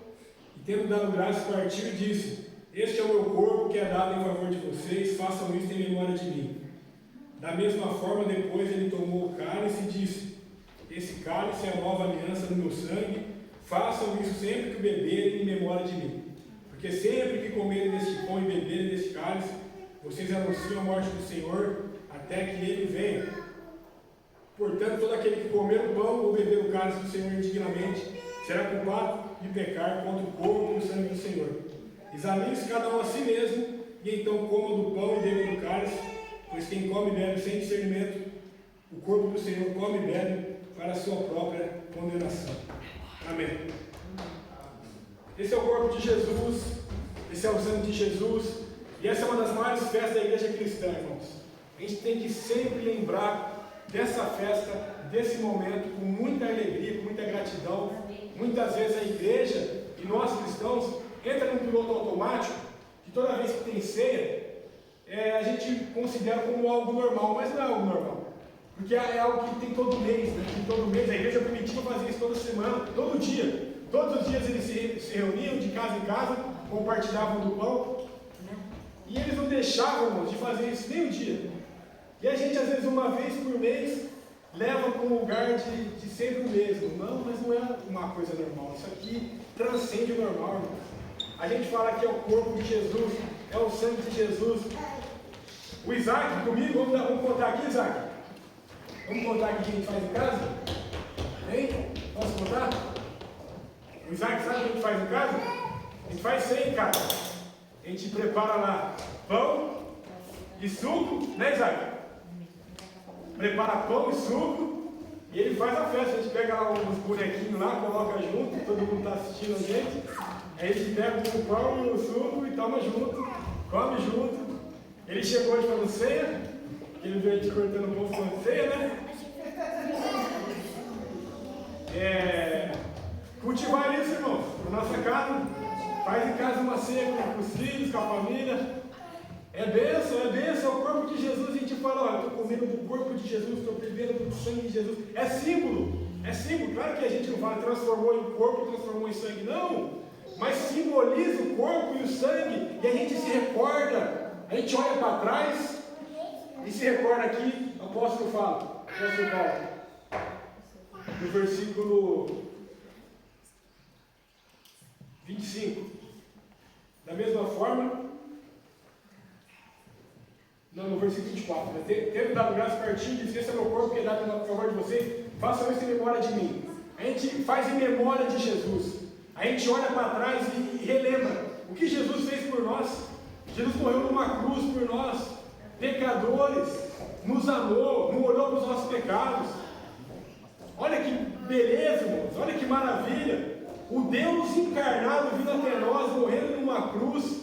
e, tendo dado graças, partiu e disse: Este é o meu corpo que é dado em favor de vocês, façam isso em memória de mim. Da mesma forma, depois ele tomou o cálice e disse: Esse cálice é a nova aliança no meu sangue, façam isso sempre que beberem em memória de mim. Porque sempre que comerem deste pão e beberem deste cálice, vocês anunciam a morte do Senhor até que Ele venha. Portanto, todo aquele que comer o pão ou beber o cálice do Senhor indignamente será culpado de pecar contra o corpo e o sangue do Senhor. Examine-se cada um a si mesmo, e então coma do pão e beba do cálice, pois quem come e bebe sem discernimento, o corpo do Senhor come e bebe para a sua própria condenação. Amém. Esse é o corpo de Jesus, esse é o sangue de Jesus, e essa é uma das maiores festas da igreja cristã, irmãos. A gente tem que sempre lembrar dessa festa, desse momento, com muita alegria, com muita gratidão. Muitas vezes a igreja e nós cristãos entra num piloto automático, que toda vez que tem ceia, a gente considera como algo normal, mas não é algo normal. Porque é algo que tem todo mês, né? Que todo mês a igreja primitiva fazia isso toda semana, todo dia. Todos os dias eles se reuniam de casa em casa, compartilhavam do pão, e eles não deixavam de fazer isso nem um dia. E a gente, às vezes, uma vez por mês, leva para um lugar de sempre o mesmo. Não, mas não é uma coisa normal. Isso aqui transcende o normal, irmão. A gente fala que é o corpo de Jesus, é o sangue de Jesus. O Isaac comigo, vamos contar aqui, Isaac? Vamos contar aqui o que a gente faz em casa? Hein? Posso contar? O Isaac sabe o que a gente faz em casa? A gente faz ceia em casa. A gente prepara lá pão e suco, né, Isaac? Prepara pão e suco e ele faz a festa. A gente pega lá uns bonequinhos lá, coloca junto, todo mundo está assistindo a gente. Aí a gente pega o pão e o suco e toma junto, come junto. Ele chegou hoje falando ceia, ele veio te cortando o pão falando ceia, né? Cultivar isso, irmãos, na nossa casa. Faz em casa uma ceia com os filhos, com a família. É bênção, é o corpo de Jesus. A gente fala, olha, estou comendo do corpo de Jesus, estou bebendo do sangue de Jesus. É símbolo. Claro que a gente não fala transformou em corpo, transformou em sangue, não. Mas simboliza o corpo e o sangue. E a gente se recorda, a gente olha para trás e se recorda aqui, o apóstolo fala, apóstolo Paulo, no versículo 25. Da mesma forma, no versículo 24, né? Tendo dado graças pertinho, diz: esse é meu corpo que é dado em favor de vocês, façam isso em memória de mim. A gente faz em memória de Jesus. A gente olha para trás e relembra o que Jesus fez por nós. Jesus morreu numa cruz por nós, pecadores, nos amou, não olhou para os nossos pecados. Olha que beleza, irmãos, olha que maravilha. O Deus encarnado vindo até nós, morrendo numa cruz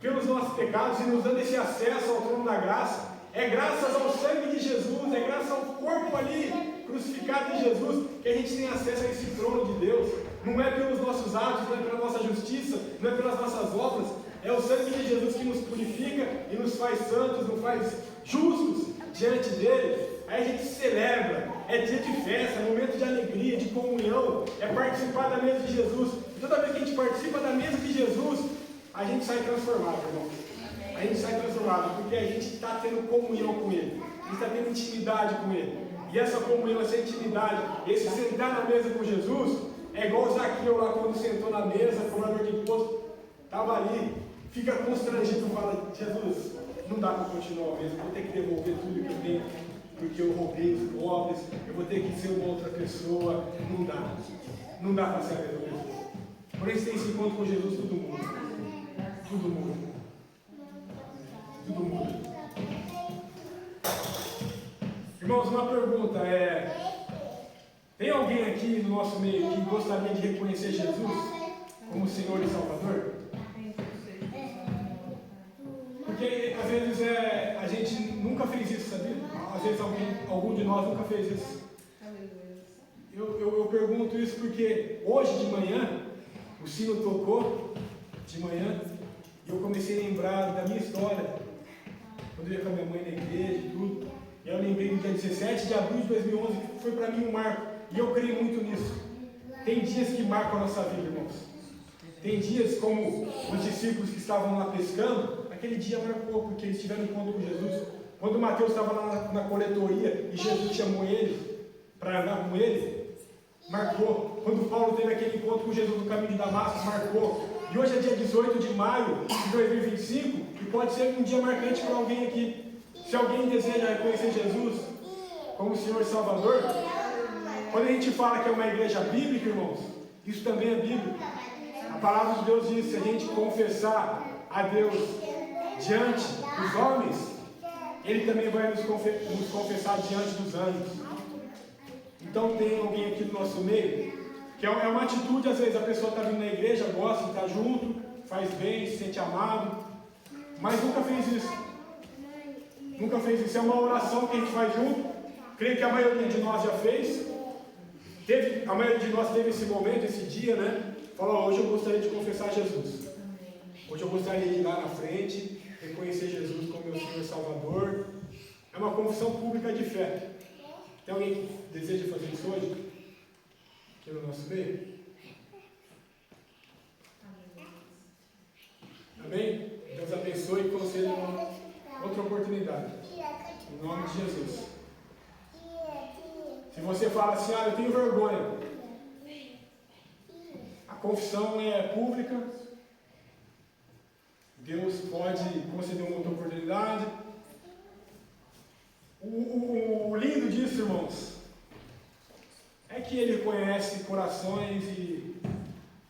pelos nossos pecados e nos dando esse acesso ao trono da graça. É graças ao sangue de Jesus, é graças ao corpo ali crucificado de Jesus que a gente tem acesso a esse trono de Deus. Não é pelos nossos atos, não é pela nossa justiça, não é pelas nossas obras. É o sangue de Jesus que nos purifica e nos faz santos, nos faz justos diante dele. Aí a gente celebra, é dia de festa, é momento de alegria, de comunhão, é participar da mesa de Jesus. E toda vez que a gente participa da mesa de Jesus, a gente sai transformado, irmão. A gente sai transformado, porque a gente está tendo comunhão com Ele, a gente está tendo intimidade com Ele. E essa comunhão, essa intimidade, esse sentar na mesa com Jesus, é igual o Zaqueu lá quando sentou na mesa, cobrador de imposto, estava ali, fica constrangido, fala: Jesus, não dá para continuar mesmo, vou ter que devolver tudo que eu tenho, porque eu roubei os pobres, eu vou ter que ser uma outra pessoa. Não dá para ser a mesma pessoa. Por isso tem esse encontro com Jesus, tudo muda. Tudo muda. Tudo muda. Irmãos, uma pergunta tem alguém aqui no nosso meio que gostaria de reconhecer Jesus como Senhor e Salvador? Porque às vezes a gente nunca fez isso, sabia? Às vezes algum de nós nunca fez isso. Eu pergunto isso porque hoje de manhã o sino tocou de manhã e eu comecei a lembrar da minha história, quando eu ia com a minha mãe na igreja e tudo. E eu lembrei do dia 17 de abril de 2011, que foi para mim um marco, e eu creio muito nisso. Tem dias que marcam a nossa vida, irmãos. Tem dias como os discípulos que estavam lá pescando, aquele dia marcou, porque eles tiveram encontro com Jesus. Quando Mateus estava lá na coletoria e Jesus chamou ele para andar com ele, marcou. Quando Paulo teve aquele encontro com Jesus no caminho de Damasco, marcou. E hoje é dia 18 de maio de 2025 e pode ser um dia marcante para alguém aqui. Se alguém deseja reconhecer Jesus como Senhor e Salvador, quando a gente fala que é uma igreja bíblica, irmãos, isso também é bíblico. A palavra de Deus diz: se a gente confessar a Deus diante dos homens, Ele também vai nos confessar diante dos anjos. Então tem alguém aqui do nosso meio, que é uma atitude, às vezes a pessoa está vindo na igreja, gosta de estar junto, faz bem, se sente amado, mas nunca fez isso. Nunca fez isso. É uma oração que a gente faz junto. Creio que a maioria de nós já fez. A maioria de nós teve esse momento, esse dia, né? Falou: hoje eu gostaria de confessar Jesus. Hoje eu gostaria de ir lá na frente, reconhecer Jesus como meu Senhor e Salvador. É uma confissão pública de fé. Tem alguém que deseja fazer isso hoje? Aqui no nosso meio? Amém? Deus abençoe e conceda outra oportunidade. Em nome de Jesus. Se você fala assim: eu tenho vergonha. confissão é pública. Deus pode conceder uma outra oportunidade. O lindo disso, irmãos, é que Ele conhece corações e,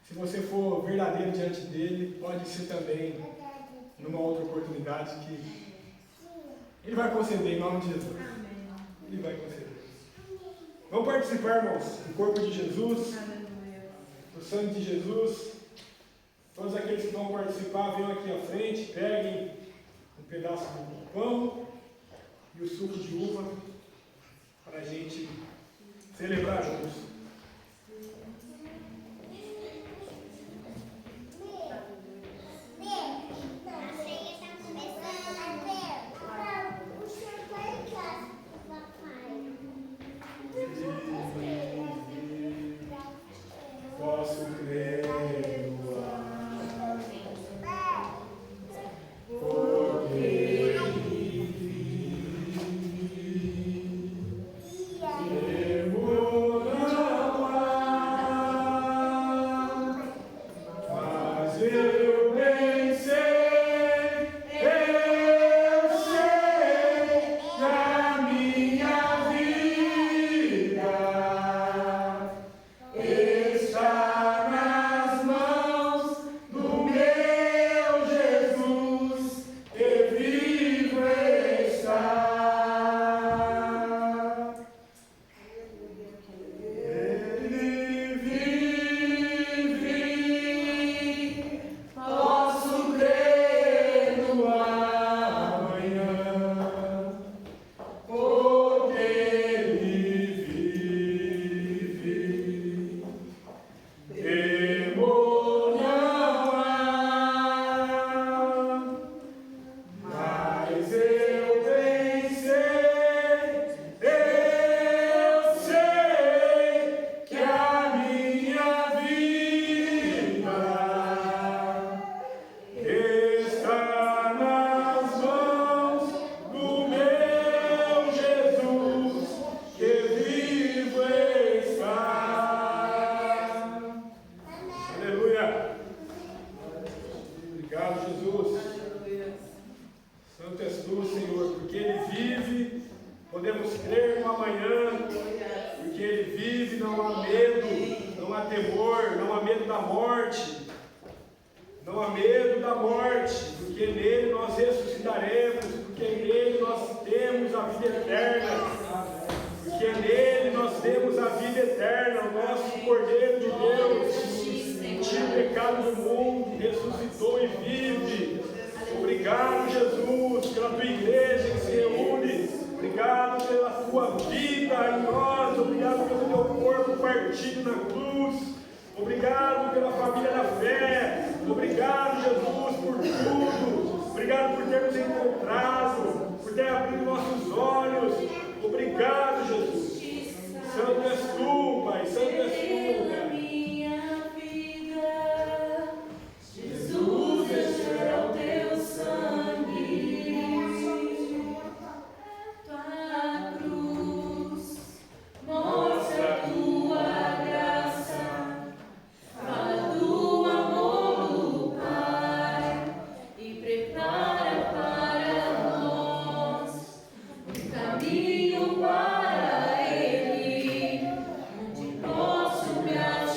se você for verdadeiro diante dEle, pode ser também numa outra oportunidade que Ele vai conceder em nome de Jesus. Ele vai conceder. Vamos participar, irmãos, do corpo de Jesus, do sangue de Jesus. Todos aqueles que vão participar, venham aqui à frente, peguem um pedaço do pão e o suco de uva para a gente celebrar juntos. Posso crer no ar, porque temor não há, mas eu bem sei que a minha vida está nas mãos do meu Jesus, que vivo está. Ele vive, posso crer no amanhã, porque Ele vive. Temor não há, mas eu bem sei que a minha vida está nas mãos do meu Jesus, que vivo está. Aleluia! Obrigado, Jesus. Santo és tu, Senhor, porque Ele vive, podemos crer no amanhã, porque Ele vive, não há medo, não há temor, não há medo da morte, não há medo da morte, porque nele nós ressuscitaremos, porque nele nós temos a vida eterna, porque nele nós temos a vida eterna, o nosso Cordeiro de Deus, tira o pecado do mundo, ressuscitou e vive. Obrigado, Jesus, pela tua igreja que se reúne. Obrigado pela tua vida em nós. Obrigado pelo teu corpo partido na cruz. Obrigado pela família da fé. Obrigado, Jesus, por tudo. Obrigado por ter nos encontrado, por ter abrido nossos olhos. Obrigado, Jesus. Santo és tu, Pai. Santo és tu, Pai. Jesus, este é o teu sangue, tua cruz, mostra a tua graça, fala do amor do Pai e prepara para nós um caminho para Ele, onde posso me achar.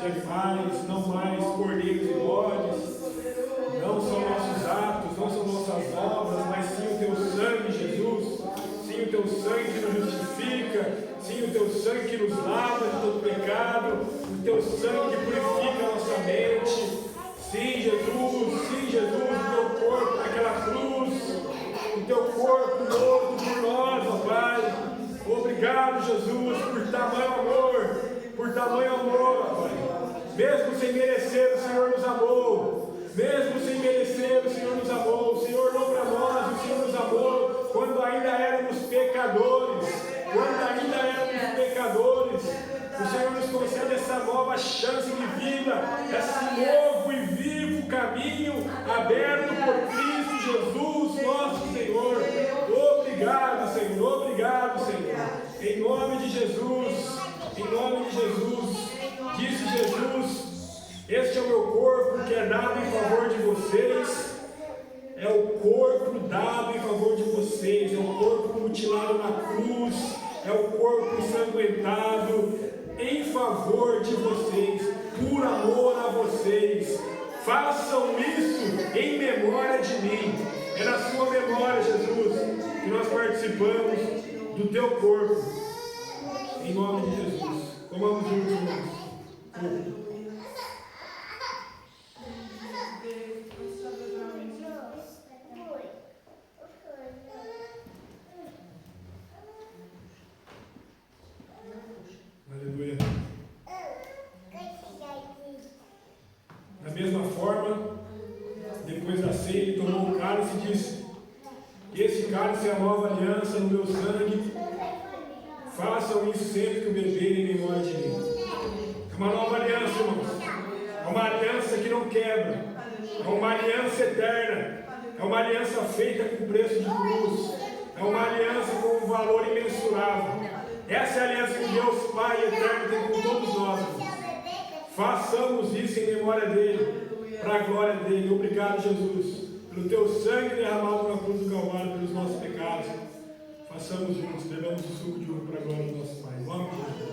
de animais, não mais cordeiros e bodes. Não são nossos atos, não são nossas obras, mas sim o teu sangue, Jesus. Sim o teu sangue que nos justifica, sim o teu sangue que nos lava de todo pecado, o teu sangue que purifica a nossa mente. Sim, Jesus, o teu corpo naquela cruz, o teu corpo morto por nós, ó Pai. Obrigado, Jesus, por tamanho amor, ó Pai. Mesmo sem merecer, o Senhor nos amou. Mesmo sem merecer, o Senhor nos amou. O Senhor não para nós, o Senhor nos amou quando ainda éramos pecadores. O Senhor nos concede essa nova chance de vida, esse novo e vivo caminho aberto por Cristo Jesus, nosso Senhor. Obrigado, Senhor. Em nome de Jesus, disse Jesus: este é o meu corpo que é dado em favor de vocês. É o corpo dado em favor de vocês, é o corpo mutilado na cruz, é o corpo ensanguentado em favor de vocês, por amor a vocês. Façam isso em memória de mim. É na sua memória, Jesus, que nós participamos do teu corpo. Em nome de Jesus. Comamos juntos, irmãos. Aleluia. Da mesma forma, depois da ceia, ele tomou o cálice e disse: esse cálice é a nova aliança no meu sangue. Façam isso sempre que o beberem em memória de mim. É uma nova aliança, irmãos. É uma aliança que não quebra. É uma aliança eterna. É uma aliança feita com preço de cruz. É uma aliança com um valor imensurável. Essa é a aliança que Deus Pai eterno tem com todos nós. Façamos isso em memória dele, para a glória dele. Obrigado, Jesus, pelo teu sangue derramado na cruz do Calvário pelos nossos pecados. Façamos juntos, bebamos o suco de uva para a glória do nosso Pai. Em nome de Jesus.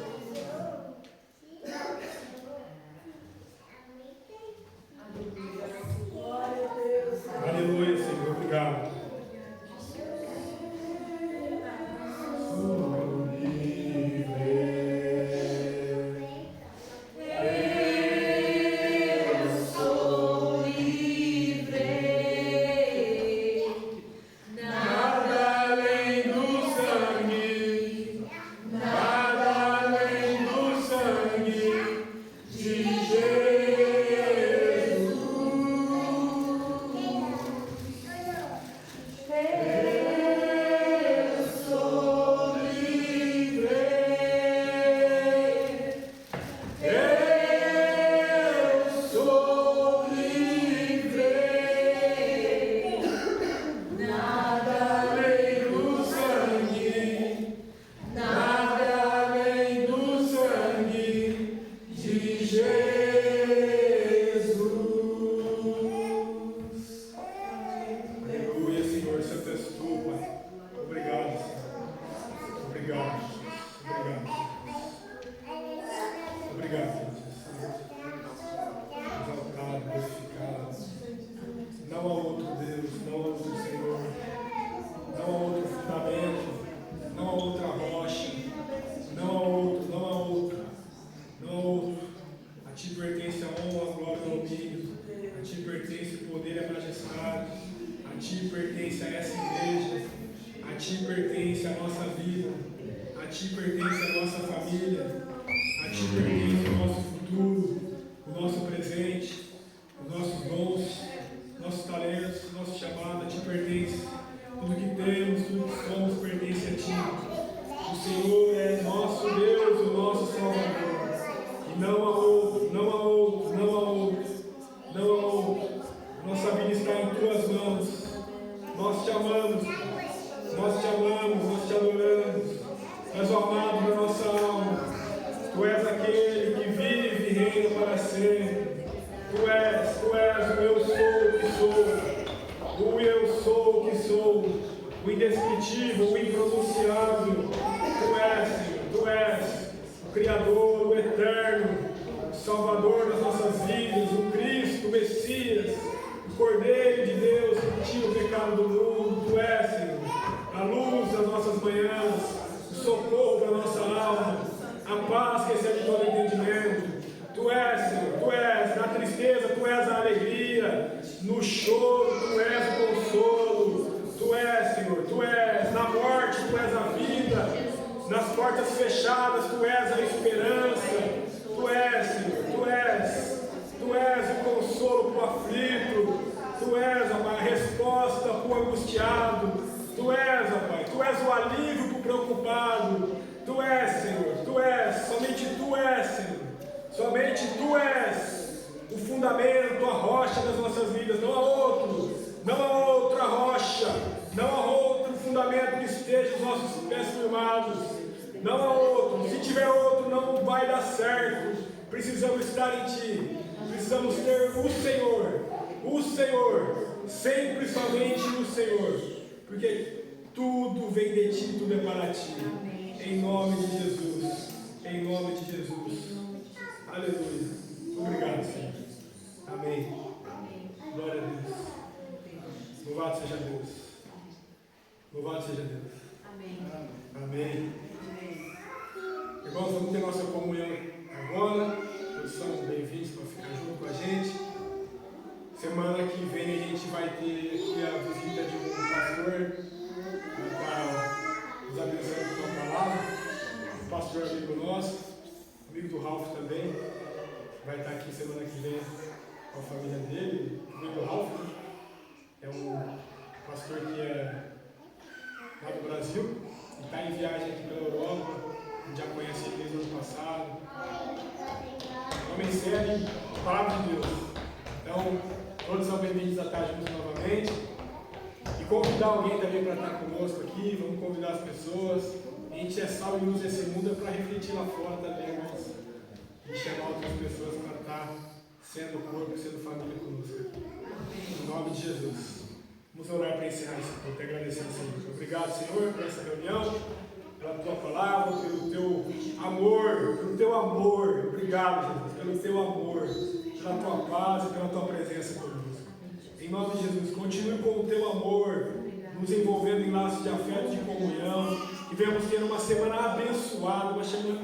Aleluia, Senhor. Obrigado. Salvador das nossas vidas, o Cristo, o Messias, o Cordeiro de Deus que tira o pecado do mundo. Tu és, Senhor, a luz das nossas manhãs, o socorro da nossa alma, a paz que excede todo entendimento. Tu és, Senhor, Tu és na tristeza, Tu és a alegria, no choro, Tu és o consolo. Tu és, Senhor, Tu és na morte, Tu és a vida, nas portas fechadas, Tu és a esperança. Tu és, Senhor, Tu és o consolo para o aflito, Tu és, ó Pai, a resposta para o angustiado, Tu és, ó Pai, Tu és o alívio para o preocupado, Tu és, Senhor, Tu és, somente Tu és, Senhor, somente Tu és o fundamento, a rocha das nossas vidas, não há outra rocha, não há outro fundamento que esteja os nossos pés firmados, não há outro, se tiver outro não vai dar certo. Precisamos estar em Ti, precisamos ter o Senhor, sempre somente o Senhor, porque tudo vem de Ti, tudo é para Ti, em nome de Jesus, em nome de Jesus, aleluia, obrigado, Senhor, amém, glória a Deus, louvado seja Deus, louvado seja Deus, amém. Irmãos, vamos ter nossa comunhão agora. Todos são bem-vindos para ficar junto com a gente. Semana que vem a gente vai ter aqui a visita de um pastor para nos abençoar com a palavra. Um pastor amigo nosso, amigo do Ralph também, vai estar aqui semana que vem com a família dele. O amigo do Ralph é um pastor que é lá do Brasil e está em viagem aqui pela Europa. Já conhece ele desde o ano passado. Homem sério, palavra de Deus. Então, todos são bem-vindos a estar juntos novamente. E convidar alguém também para estar conosco aqui. Vamos convidar as pessoas. A gente é sal e luz desse mundo para refletir lá fora também, irmãos. E chamar outras pessoas para estar sendo corpo, sendo família conosco. Em nome de Jesus. Vamos orar para encerrar esse culto, agradecendo ao Senhor. Obrigado, Senhor, por essa reunião, pela Tua palavra, pelo Teu amor. Obrigado, Jesus, pelo Teu amor, pela Tua paz e pela Tua presença conosco. Em nome de Jesus, continue com o Teu amor, nos envolvendo em laços de afeto, de comunhão, e venhamos ter uma semana abençoada, uma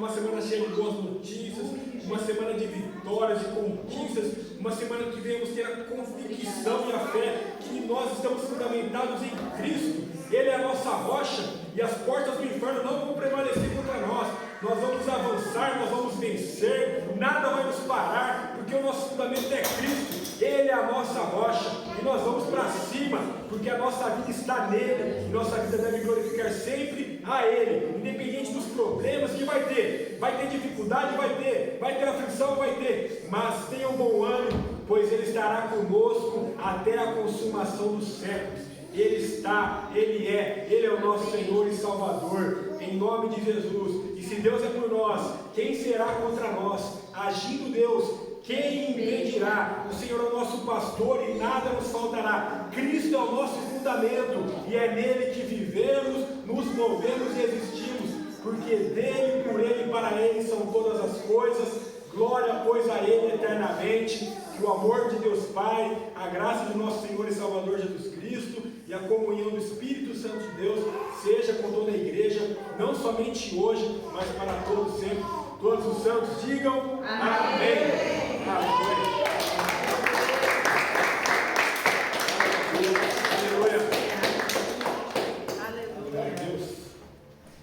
semana cheia de boas notícias, uma semana de vitórias, de conquistas, uma semana que venhamos ter a convicção e a fé que nós estamos fundamentados em Cristo. Ele é a nossa rocha e as portas do inferno não vão prevalecer contra nós. Nós vamos avançar, nós vamos vencer, nada vai nos parar, porque o nosso fundamento é Cristo. Ele é a nossa rocha e nós vamos para cima, porque a nossa vida está nele e nossa vida deve glorificar sempre a Ele, independente dos problemas que vai ter dificuldade, vai ter aflição, mas tenha um bom ânimo, pois Ele estará conosco até a consumação dos séculos. Ele é o nosso Senhor e Salvador, em nome de Jesus. E se Deus é por nós, quem será contra nós? Agindo Deus, quem impedirá? O Senhor é o nosso pastor e nada nos faltará. Cristo é o nosso fundamento e é nele que vivemos, nos movemos e existimos, porque dele, por ele e para ele são todas as coisas. Glória, pois, a Ele eternamente. Que o amor de Deus Pai, a graça de nosso Senhor e Salvador Jesus Cristo e a comunhão do Espírito Santo de Deus seja com toda a igreja, não somente hoje, mas para todos sempre. Todos os santos digam amém. Amém.